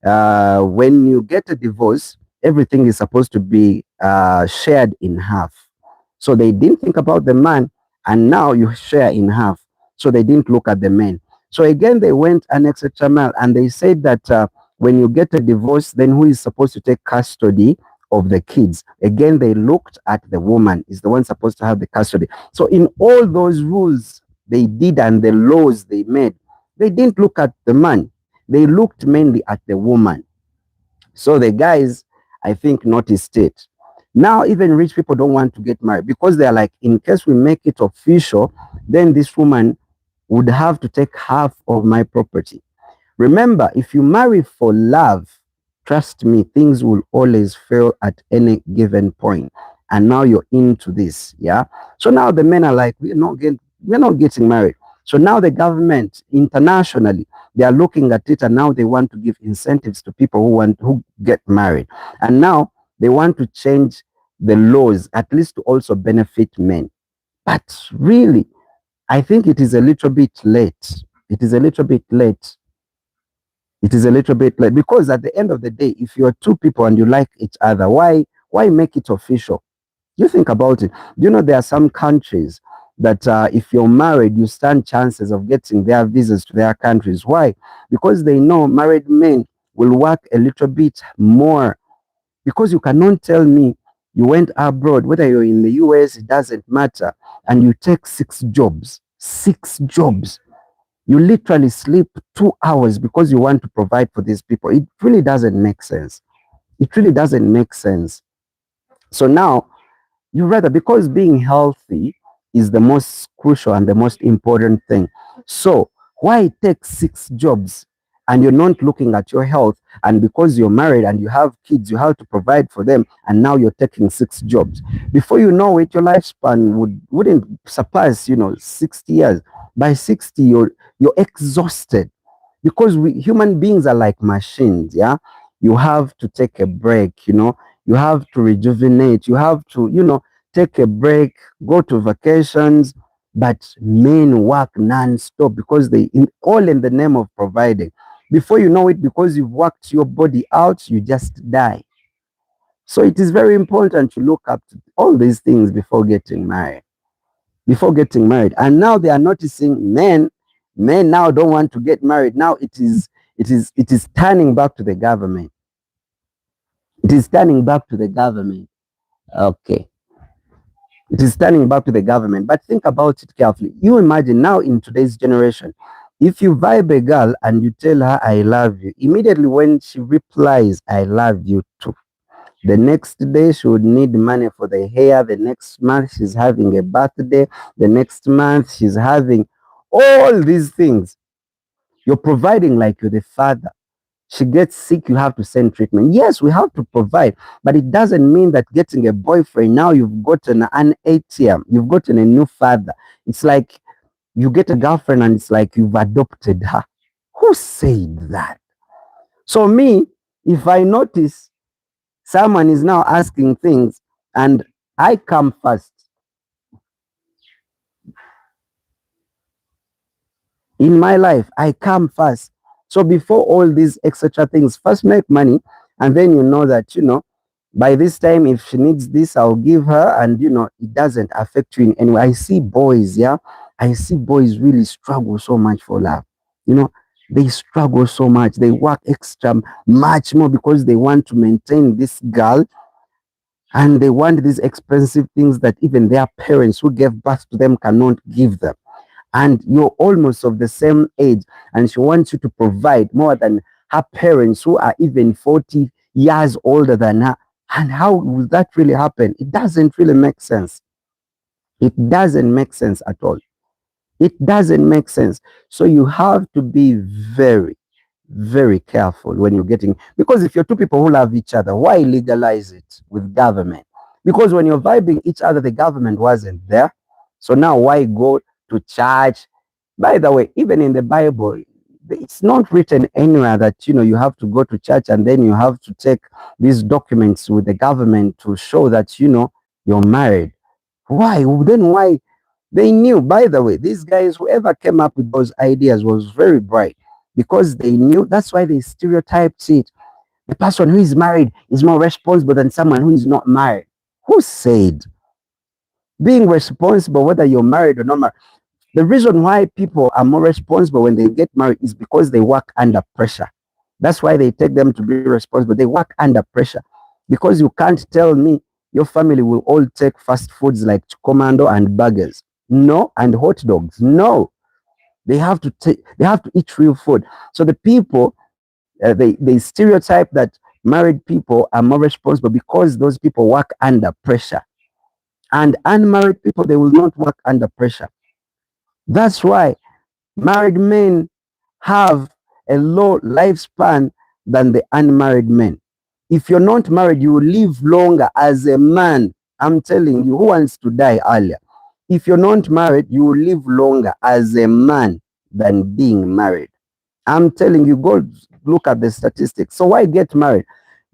when you get a divorce, everything is supposed to be shared in half. So they didn't think about the man, and now you share in half. So they didn't look at the men. So again, they went an extra mile, and they said that when you get a divorce, then who is supposed to take custody of the kids? Again, they looked at the woman, is the one supposed to have the custody. So in all those rules they did and the laws they made, they didn't look at the man. They looked mainly at the woman. So the guys, I think, noticed it. Now, even rich people don't want to get married because they're like, in case we make it official, then this woman would have to take half of my property. Remember, if you marry for love, trust me, things will always fail at any given point. And now you're into this, yeah? So now the men are like, we're not getting married. So now the government internationally, they are looking at it, and now they want to give incentives to people who get married. And now they want to change the laws, at least to also benefit men. But really, I think it is a little bit late. It is a little bit late. It is a little bit late because at the end of the day, if you are two people and you like each other, why make it official? You think about it. You know, there are some countries that if you're married, you stand chances of getting their visas to their countries. Why? Because they know married men will work a little bit more. Because you cannot tell me you went abroad, whether you're in the US, it doesn't matter, and you take 6 jobs. 6 jobs. You literally sleep 2 hours because you want to provide for these people. It really doesn't make sense. It really doesn't make sense. So now, you rather, because being healthy is the most crucial and the most important thing. So why take 6 jobs and you're not looking at your health? And because you're married and you have kids, you have to provide for them, and now you're taking 6 jobs. Before you know it, your lifespan wouldn't surpass 60 years. By 60, you're exhausted, because we human beings are like machines. Yeah, you have to take a break. You have to rejuvenate. You have to take a break, go to vacations. But men work non-stop because all in the name of providing. Before you know it, because you've worked your body out, you just die. So it is very important to look up to all these things before getting married. And now they are noticing men now don't want to get married. Now it is turning back to the government. It is turning back to the government. Okay. It is turning back to the government. But think about it carefully. You imagine now in today's generation, if you vibe a girl and you tell her, I love you, immediately when she replies, I love you too, the next day she would need money for the hair. The next month she's having a birthday. The next month she's having all these things. You're providing like you're the father. She gets sick, you have to send treatment. Yes, we have to provide, but it doesn't mean that getting a boyfriend, now you've gotten an ATM, you've gotten a new father. It's like you get a girlfriend and it's like you've adopted her. Who said that? So me, if I notice someone is now asking things and I come first, in my life, I come first. So before all these etc. things, first make money, and then you know that, by this time, if she needs this, I'll give her, and, it doesn't affect you in any way. I see boys really struggle so much for love. They struggle so much. They work extra much more because they want to maintain this girl, and they want these expensive things that even their parents who gave birth to them cannot give them. And you're almost of the same age, and she wants you to provide more than her parents who are even 40 years older than her. And how will that really happen? It doesn't really make sense. It doesn't make sense at all. It doesn't make sense. So you have to be very, very careful when you're getting, because if you're two people who love each other, why legalize it with government? Because when you're vibing each other, the government wasn't there. So now why go to church? By the way, even in the Bible, it's not written anywhere that you have to go to church and then you have to take these documents with the government to show that you're married. Why? Then why? They knew, by the way, these guys, whoever came up with those ideas was very bright, because they knew. That's why they stereotyped it. The person who is married is more responsible than someone who is not married. Who said? Being responsible, whether you're married or not married. The reason why people are more responsible when they get married is because they work under pressure. That's why they take them to be responsible. They work under pressure, because you can't tell me your family will all take fast foods like commando and burgers. No, and hot dogs. No, they have to eat real food. So the people, they stereotype that married people are more responsible because those people work under pressure. And unmarried people, they will not work under pressure. That's why married men have a low lifespan than the unmarried men. If you're not married, you will live longer as a man. I'm telling you, who wants to die earlier? If you're not married, you will live longer as a man than being married. I'm telling you, go look at the statistics. So why get married?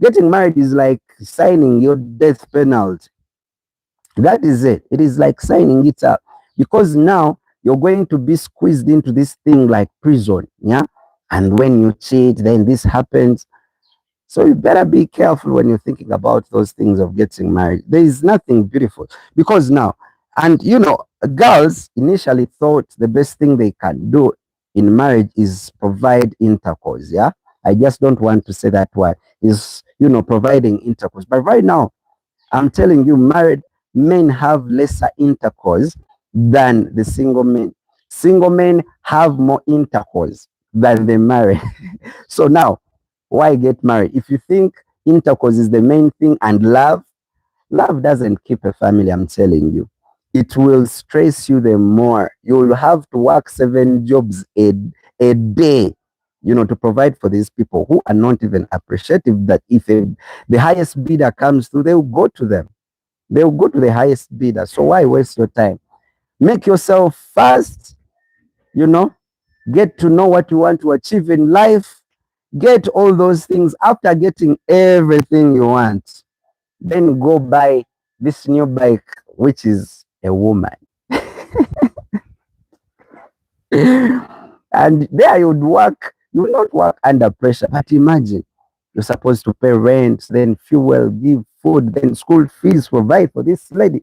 Getting married is like signing your death penalty. That is it. It is like signing it up because now you're going to be squeezed into this thing like prison. Yeah. And when you cheat, then this happens. So you better be careful when you're thinking about those things of getting married. There is nothing beautiful because now, and you know, girls initially thought the best thing they can do in marriage is provide intercourse. Yeah. I just don't want to say that word is, you know, providing intercourse. But right now, I'm telling you, married men have lesser intercourse than the single men. Single men have more intercourse than the married. So now, why get married? If you think intercourse is the main thing and love doesn't keep a family, I'm telling you. It will stress you the more. You'll have to work 7 jobs a day, you know, to provide for these people who are not even appreciative that if the highest bidder comes through, they'll go to them. They'll go to the highest bidder. So why waste your time? Make yourself fast, you know, get to know what you want to achieve in life, get all those things. After getting everything you want, then go buy this new bike, which is a woman. And there you would work, you will not work under pressure. But imagine you're supposed to pay rent, then fuel, give food, then school fees, provide for this lady.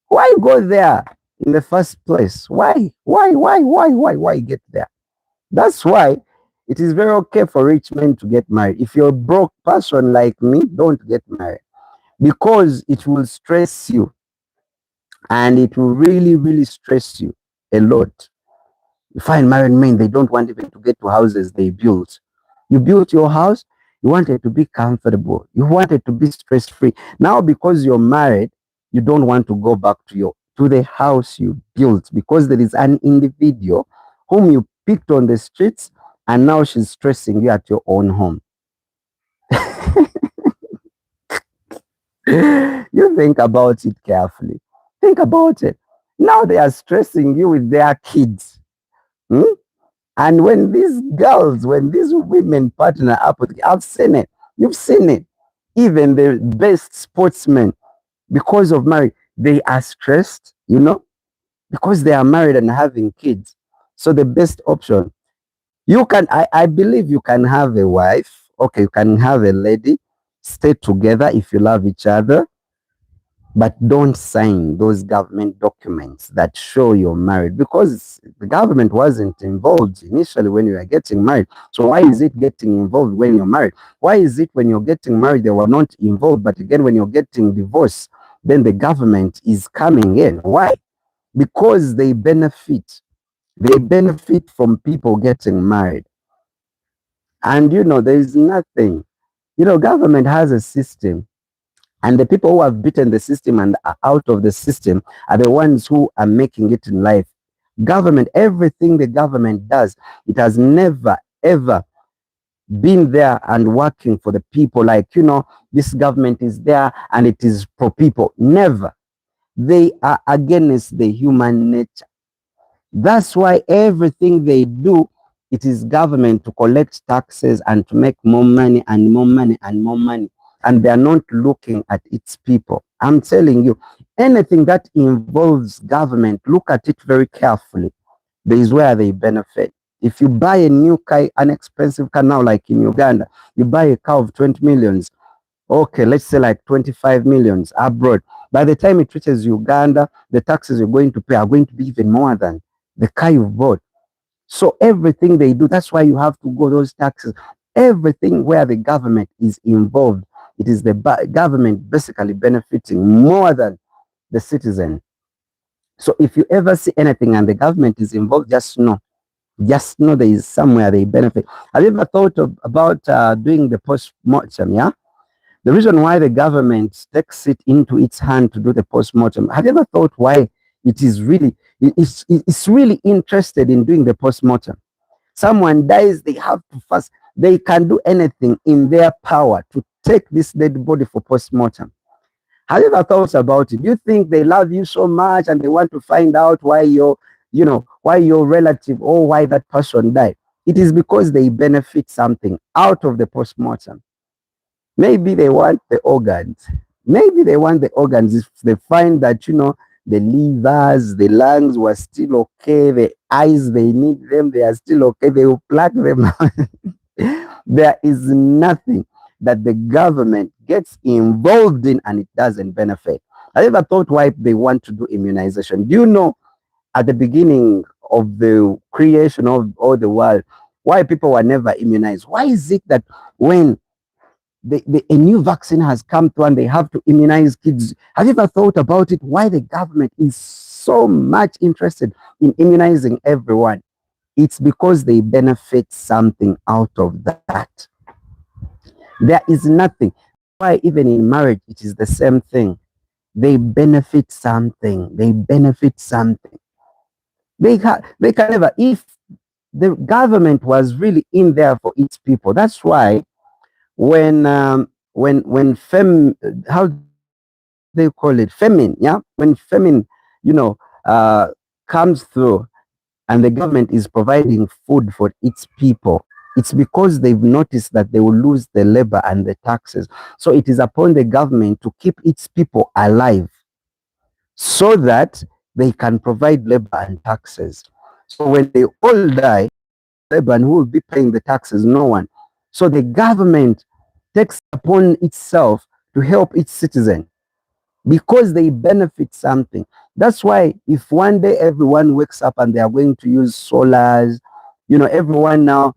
Why go there in the first place? Why get there? That's why it is very okay for rich men to get married. If you're a broke person like me, don't get married because it will stress you and it will really, really stress you a lot. You find married men, they don't want even to get to houses they built. You built your house, you want it to be comfortable. You want it to be stress-free. Now, because you're married, you don't want to go back to the house you built because there is an individual whom you picked on the streets and now she's stressing you at your own home. You think about it carefully. Think about it. Now they are stressing you with their kids. Hmm? And when these girls, when these women partner up with, I've seen it. You've seen it. Even the best sportsmen, because of marriage, they are stressed, you know, because they are married and having kids. So the best option, I believe you can have a wife. Okay, you can have a lady, stay together if you love each other, but don't sign those government documents that show you're married because the government wasn't involved initially when you were getting married. So why is it getting involved when you're married? Why is it when you're getting married they were not involved, but again when you're getting divorced, then the government is coming in? Why? Because they benefit. They benefit from people getting married. And you know, there is nothing. You know, government has a system. And the people who have beaten the system and are out of the system are the ones who are making it in life. Government, everything the government does, it has never, ever been there and working for the people. Like, you know, this government is there and it is for people. Never. They are against the human nature. That's why everything they do, it is government to collect taxes and to make more money and more money and more money. And they are not looking at its people. I'm telling you, anything that involves government, look at it very carefully. There is where they benefit. If you buy a new car, an expensive car now, like in Uganda, you buy a car of 20 millions. Okay, let's say like 25 millions abroad. By the time it reaches Uganda, the taxes you're going to pay are going to be even more than the car you've bought. So everything they do, that's why you have to go those taxes. Everything where the government is involved, it is the government basically benefiting more than the citizen. So if you ever see anything and the government is involved, just know there is somewhere they benefit. Have you ever thought about doing the post-mortem, yeah? The reason why the government takes it into its hand to do the post-mortem, have you ever thought why it's really interested in doing the post-mortem? Someone dies, they have to fast. They can do anything in their power to take this dead body for post-mortem. Have you ever thought about it? Do you think they love you so much and they want to find out why why your relative or why that person died? It is because they benefit something out of the post-mortem. Maybe they want the organs. Maybe they want the organs. If they find that, the livers, the lungs were still okay, the eyes, they need them, they are still okay, they will plug them out. There is nothing that the government gets involved in and it doesn't benefit. I ever thought why they want to do immunization? Do you know at the beginning of the creation of all the world, why people were never immunized? Why is it that when a new vaccine has come through and they have to immunize kids? Have you ever thought about it? Why the government is so much interested in immunizing everyone? It's because they benefit something out of that. There is nothing. Why even in marriage, it is the same thing. They benefit something. They benefit something. They can never, if the government was really in there for its people. That's why when how they call it, famine, yeah, when famine, comes through and the government is providing food for its people, it's because they've noticed that they will lose the labor and the taxes. So it is upon the government to keep its people alive so that they can provide labor and taxes. So when they all die, labor, and who will be paying the taxes? No one. So the government takes upon itself to help its citizen because they benefit something. That's why if one day everyone wakes up and they are going to use solars, everyone now,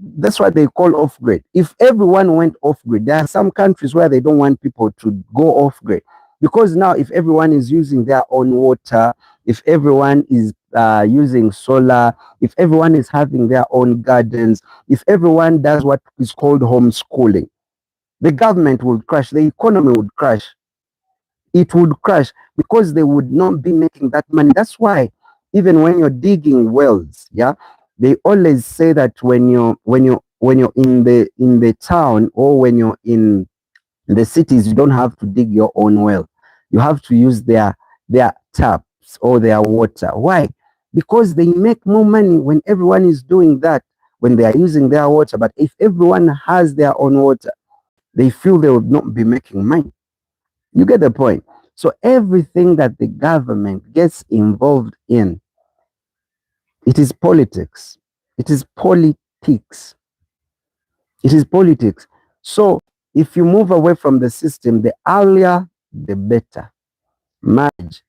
that's what they call off-grid. If everyone went off-grid, there are some countries where they don't want people to go off-grid because now if everyone is using their own water, if everyone is using solar, if everyone is having their own gardens, if everyone does what is called homeschooling, the government would crash, the economy would crash. It would crash because they would not be making that money. That's why even when you're digging wells, yeah, they always say that when you're in the town or when you're in the cities, you don't have to dig your own well. You have to use their taps or their water. Why? Because they make more money when everyone is doing that, when they are using their water. But if everyone has their own water, they feel they would not be making money. You get the point? So everything that the government gets involved in, it is politics. It is politics. It is politics. So if you move away from the system, the earlier, the better. Marriage.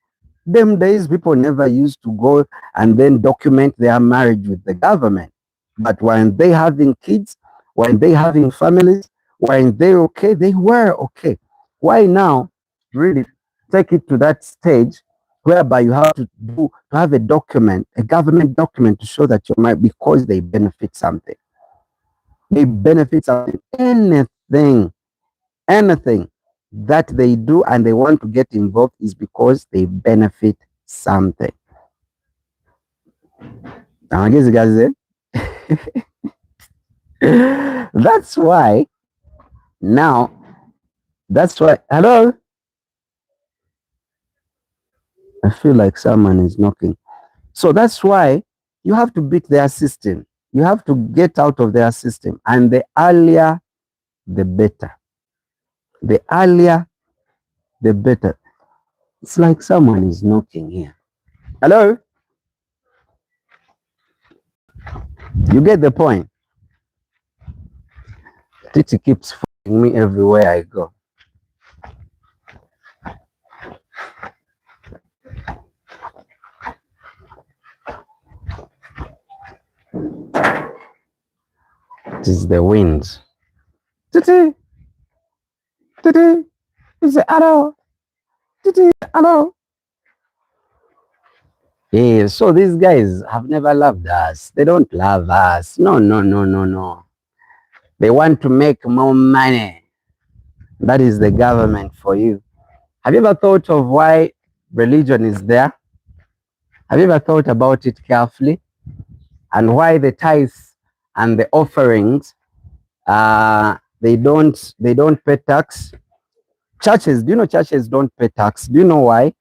Them days, people never used to go and then document their marriage with the government. But when they having kids, when they having families, when they okay, they were okay. Why now really take it to that stage whereby you have to have a document, a government document to show that you might, because they benefit something. They benefit something. Anything that they do and they want to get involved is because they benefit something. Now, I guess you guys say. That's why hello? I feel like someone is knocking. So that's why you have to beat their system. You have to get out of their system. And the earlier, the better. The earlier, the better. It's like someone is knocking here. Hello? You get the point? Titi keeps following me everywhere I go. It is the winds. Titi! Titi! It's the hello! Titi! Hello! Yeah, so these guys have never loved us. They don't love us. No. They want to make more money. That is the government for you. Have you ever thought of why religion is there? Have you ever thought about it carefully? And why the tithes and the offerings, they don't pay tax? Churches, do you know churches don't pay tax? Do you know why?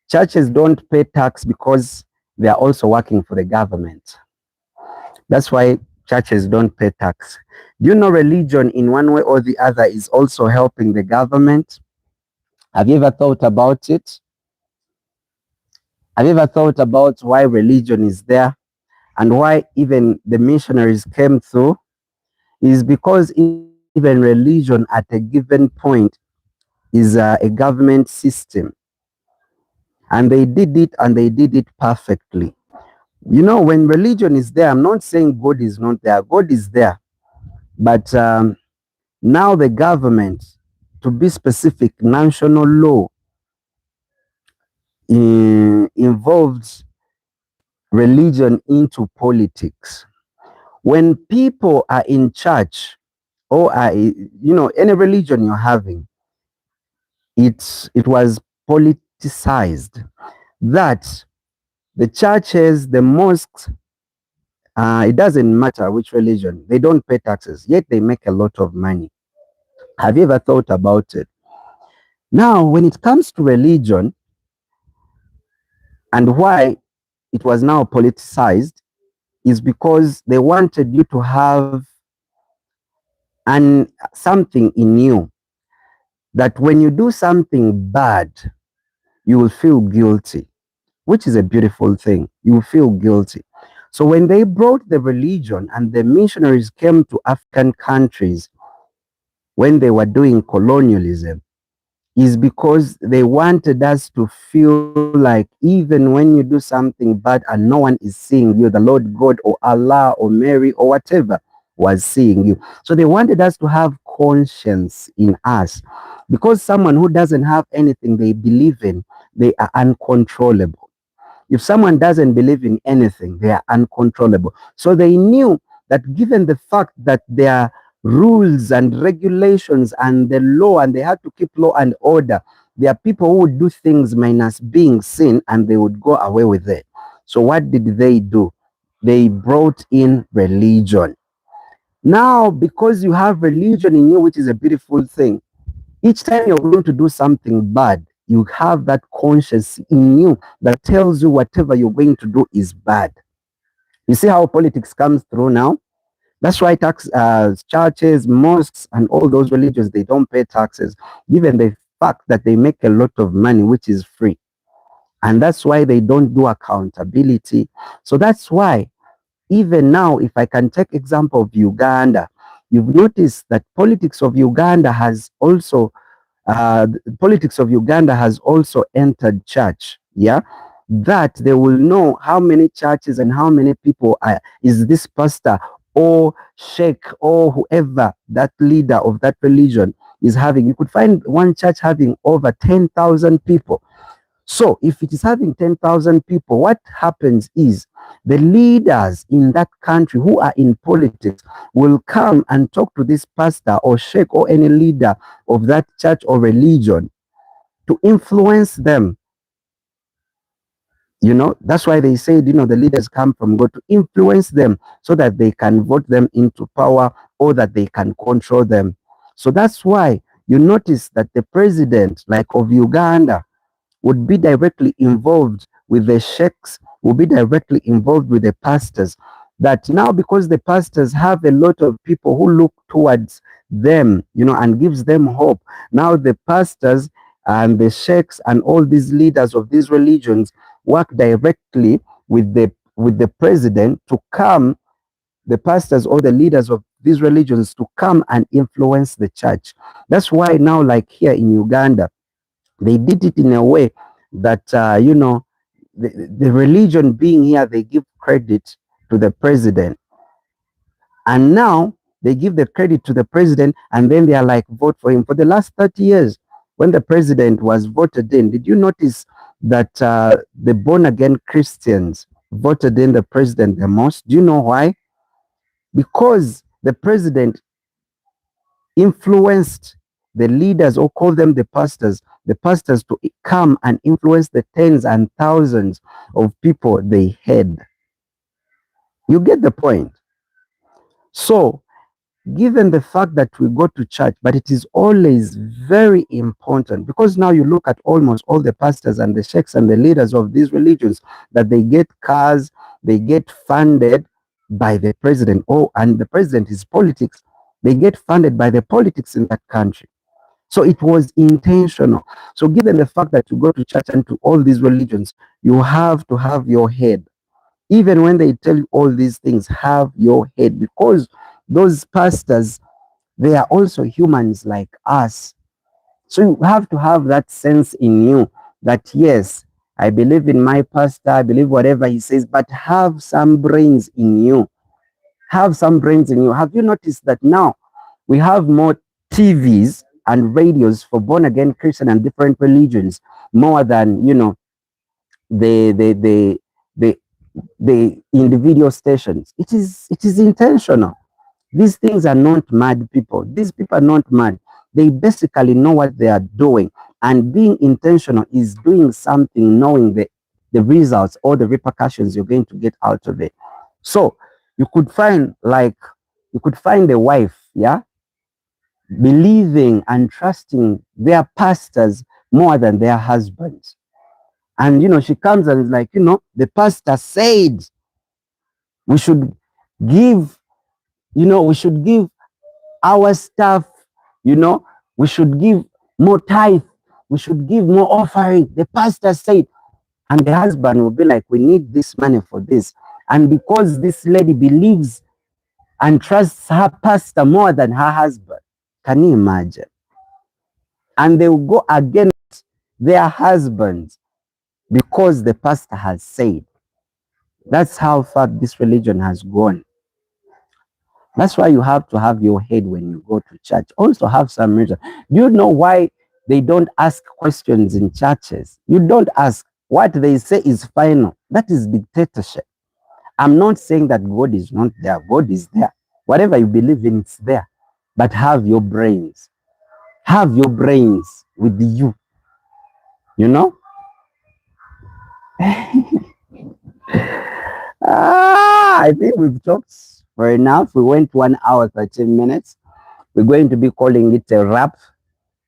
Churches don't pay tax because they are also working for the government. That's why churches don't pay tax. Do you know religion in one way or the other is also helping the government? Have you ever thought about it? Have you ever thought about why religion is there and why even the missionaries came through? Is because even religion at a given point is a government system, and they did it and they did it perfectly. You know, when religion is there, I'm not saying God is not there. God is there, but now the government, to be specific, national law involves religion into politics. When people are in church or are, any religion you're having, it was politicized. That the churches, the mosques, it doesn't matter which religion, they don't pay taxes, yet they make a lot of money. Have you ever thought about it? Now, when it comes to religion and why it was now politicized, is because they wanted you to have something in you that when you do something bad, you will feel guilty, which is a beautiful thing. You will feel guilty. So when they brought the religion and the missionaries came to African countries when they were doing colonialism, is because they wanted us to feel like even when you do something bad and no one is seeing you, the Lord God or Allah or Mary or whatever was seeing you. So they wanted us to have conscience in us, because someone who doesn't have anything they believe in, they are uncontrollable. If someone doesn't believe in anything, they are uncontrollable. So they knew that given the fact that there are rules and regulations and the law, and they had to keep law and order, there are people who would do things minus being seen and they would go away with it. So what did they do? They brought in religion. Now, because you have religion in you, which is a beautiful thing, each time you're going to do something bad, you have that conscience in you that tells you whatever you're going to do is bad. You see how politics comes through now? That's why churches, mosques, and all those religions, they don't pay taxes, given the fact that they make a lot of money, which is free. And that's why they don't do accountability. So that's why even now, if I can take example of Uganda, you've noticed that politics of Uganda has also entered church. Yeah, that they will know how many churches and how many people is this pastor or sheikh or whoever that leader of that religion is having. You could find one church having over 10,000 people. So if it is having 10,000 people, what happens is the leaders in that country who are in politics will come and talk to this pastor or sheikh or any leader of that church or religion to influence them. That's why they say, the leaders come from God, to influence them so that they can vote them into power or that they can control them. So that's why you notice that the president, like of Uganda, would be directly involved with the sheikhs, would be directly involved with the pastors. That now, because the pastors have a lot of people who look towards them, and gives them hope, now the pastors and the sheikhs and all these leaders of these religions work directly with the president to come, the pastors or the leaders of these religions to come and influence the church. That's why now, like here in Uganda, they did it in a way that, the religion being here, they give credit to the president. And now they give the credit to the president and then they are like, vote for him. For the last 30 years, when the president was voted in, did you notice that the born again Christians voted in the president the most? Do you know why? Because the president influenced the leaders, or call them the pastors to come and influence the tens and thousands of people they had. You get the point? So, given the fact that we go to church, but it is always very important, because now you look at almost all the pastors and the sheikhs and the leaders of these religions, that they get cars, they get funded by the president. Oh, and the president is politics. They get funded by the politics in that country. So it was intentional. So given the fact that you go to church and to all these religions, you have to have your head. Even when they tell you all these things, have your head, because those pastors, they are also humans like us. So you have to have that sense in you that, yes, I believe in my pastor, I believe whatever he says, but have some brains in you. Have some brains in you. Have you noticed that now we have more TVs and radios for born again Christian and different religions, more than, you know, the the the the the individual stations? It is intentional. These things are not mad people. These people are not mad. They basically know what they are doing. And being intentional is doing something, knowing the results or the repercussions you're going to get out of it. So you could find a wife, yeah, believing and trusting their pastors more than their husbands. And, you know, she comes and is like, you know, the pastor said we should give, we should give our stuff, we should give more tithe, we should give more offering. The pastor said, and the husband will be like, we need this money for this. And because this lady believes and trusts her pastor more than her husband, can you imagine? And they will go against their husbands because the pastor has said. That's how far this religion has gone. That's why you have to have your head when you go to church. Also have some reason. Do you know why they don't ask questions in churches? You don't ask. What they say is final. That is dictatorship. I'm not saying that God is not there. God is there. Whatever you believe in, it's there. But have your brains. Have your brains with you. You know? I think we've talked for enough. We went 1 hour, 13 minutes. We're going to be calling it a wrap.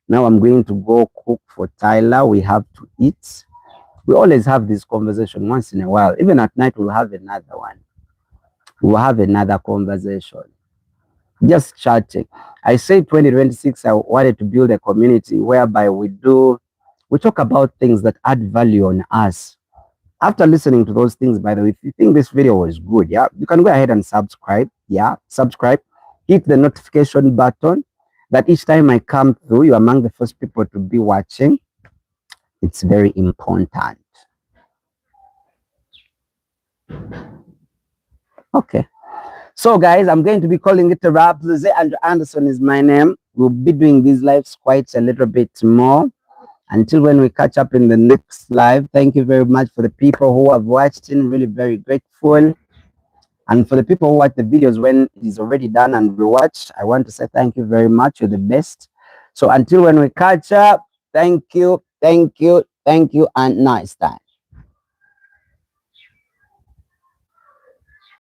Now I'm going to go cook for Tyler. We have to eat. We always have this conversation once in a while. Even at night, we'll have another one. We'll have another conversation. Just chatting. I said 2026, I wanted to build a community whereby we talk about things that add value on us. After listening to those things, by the way, if you think this video was good, yeah, you can go ahead and subscribe. Yeah, subscribe. Hit the notification button that each time I come through, you're among the first people to be watching. It's very important. Okay. So, guys, I'm going to be calling it a wrap. Jose Andrew Anderson is my name. We'll be doing these lives quite a little bit more. Until when we catch up in the next live, thank you very much for the people who have watched in. Really very grateful. And for the people who watch the videos when it is already done and rewatched, I want to say thank you very much. You're the best. So until when we catch up, thank you, and nice time.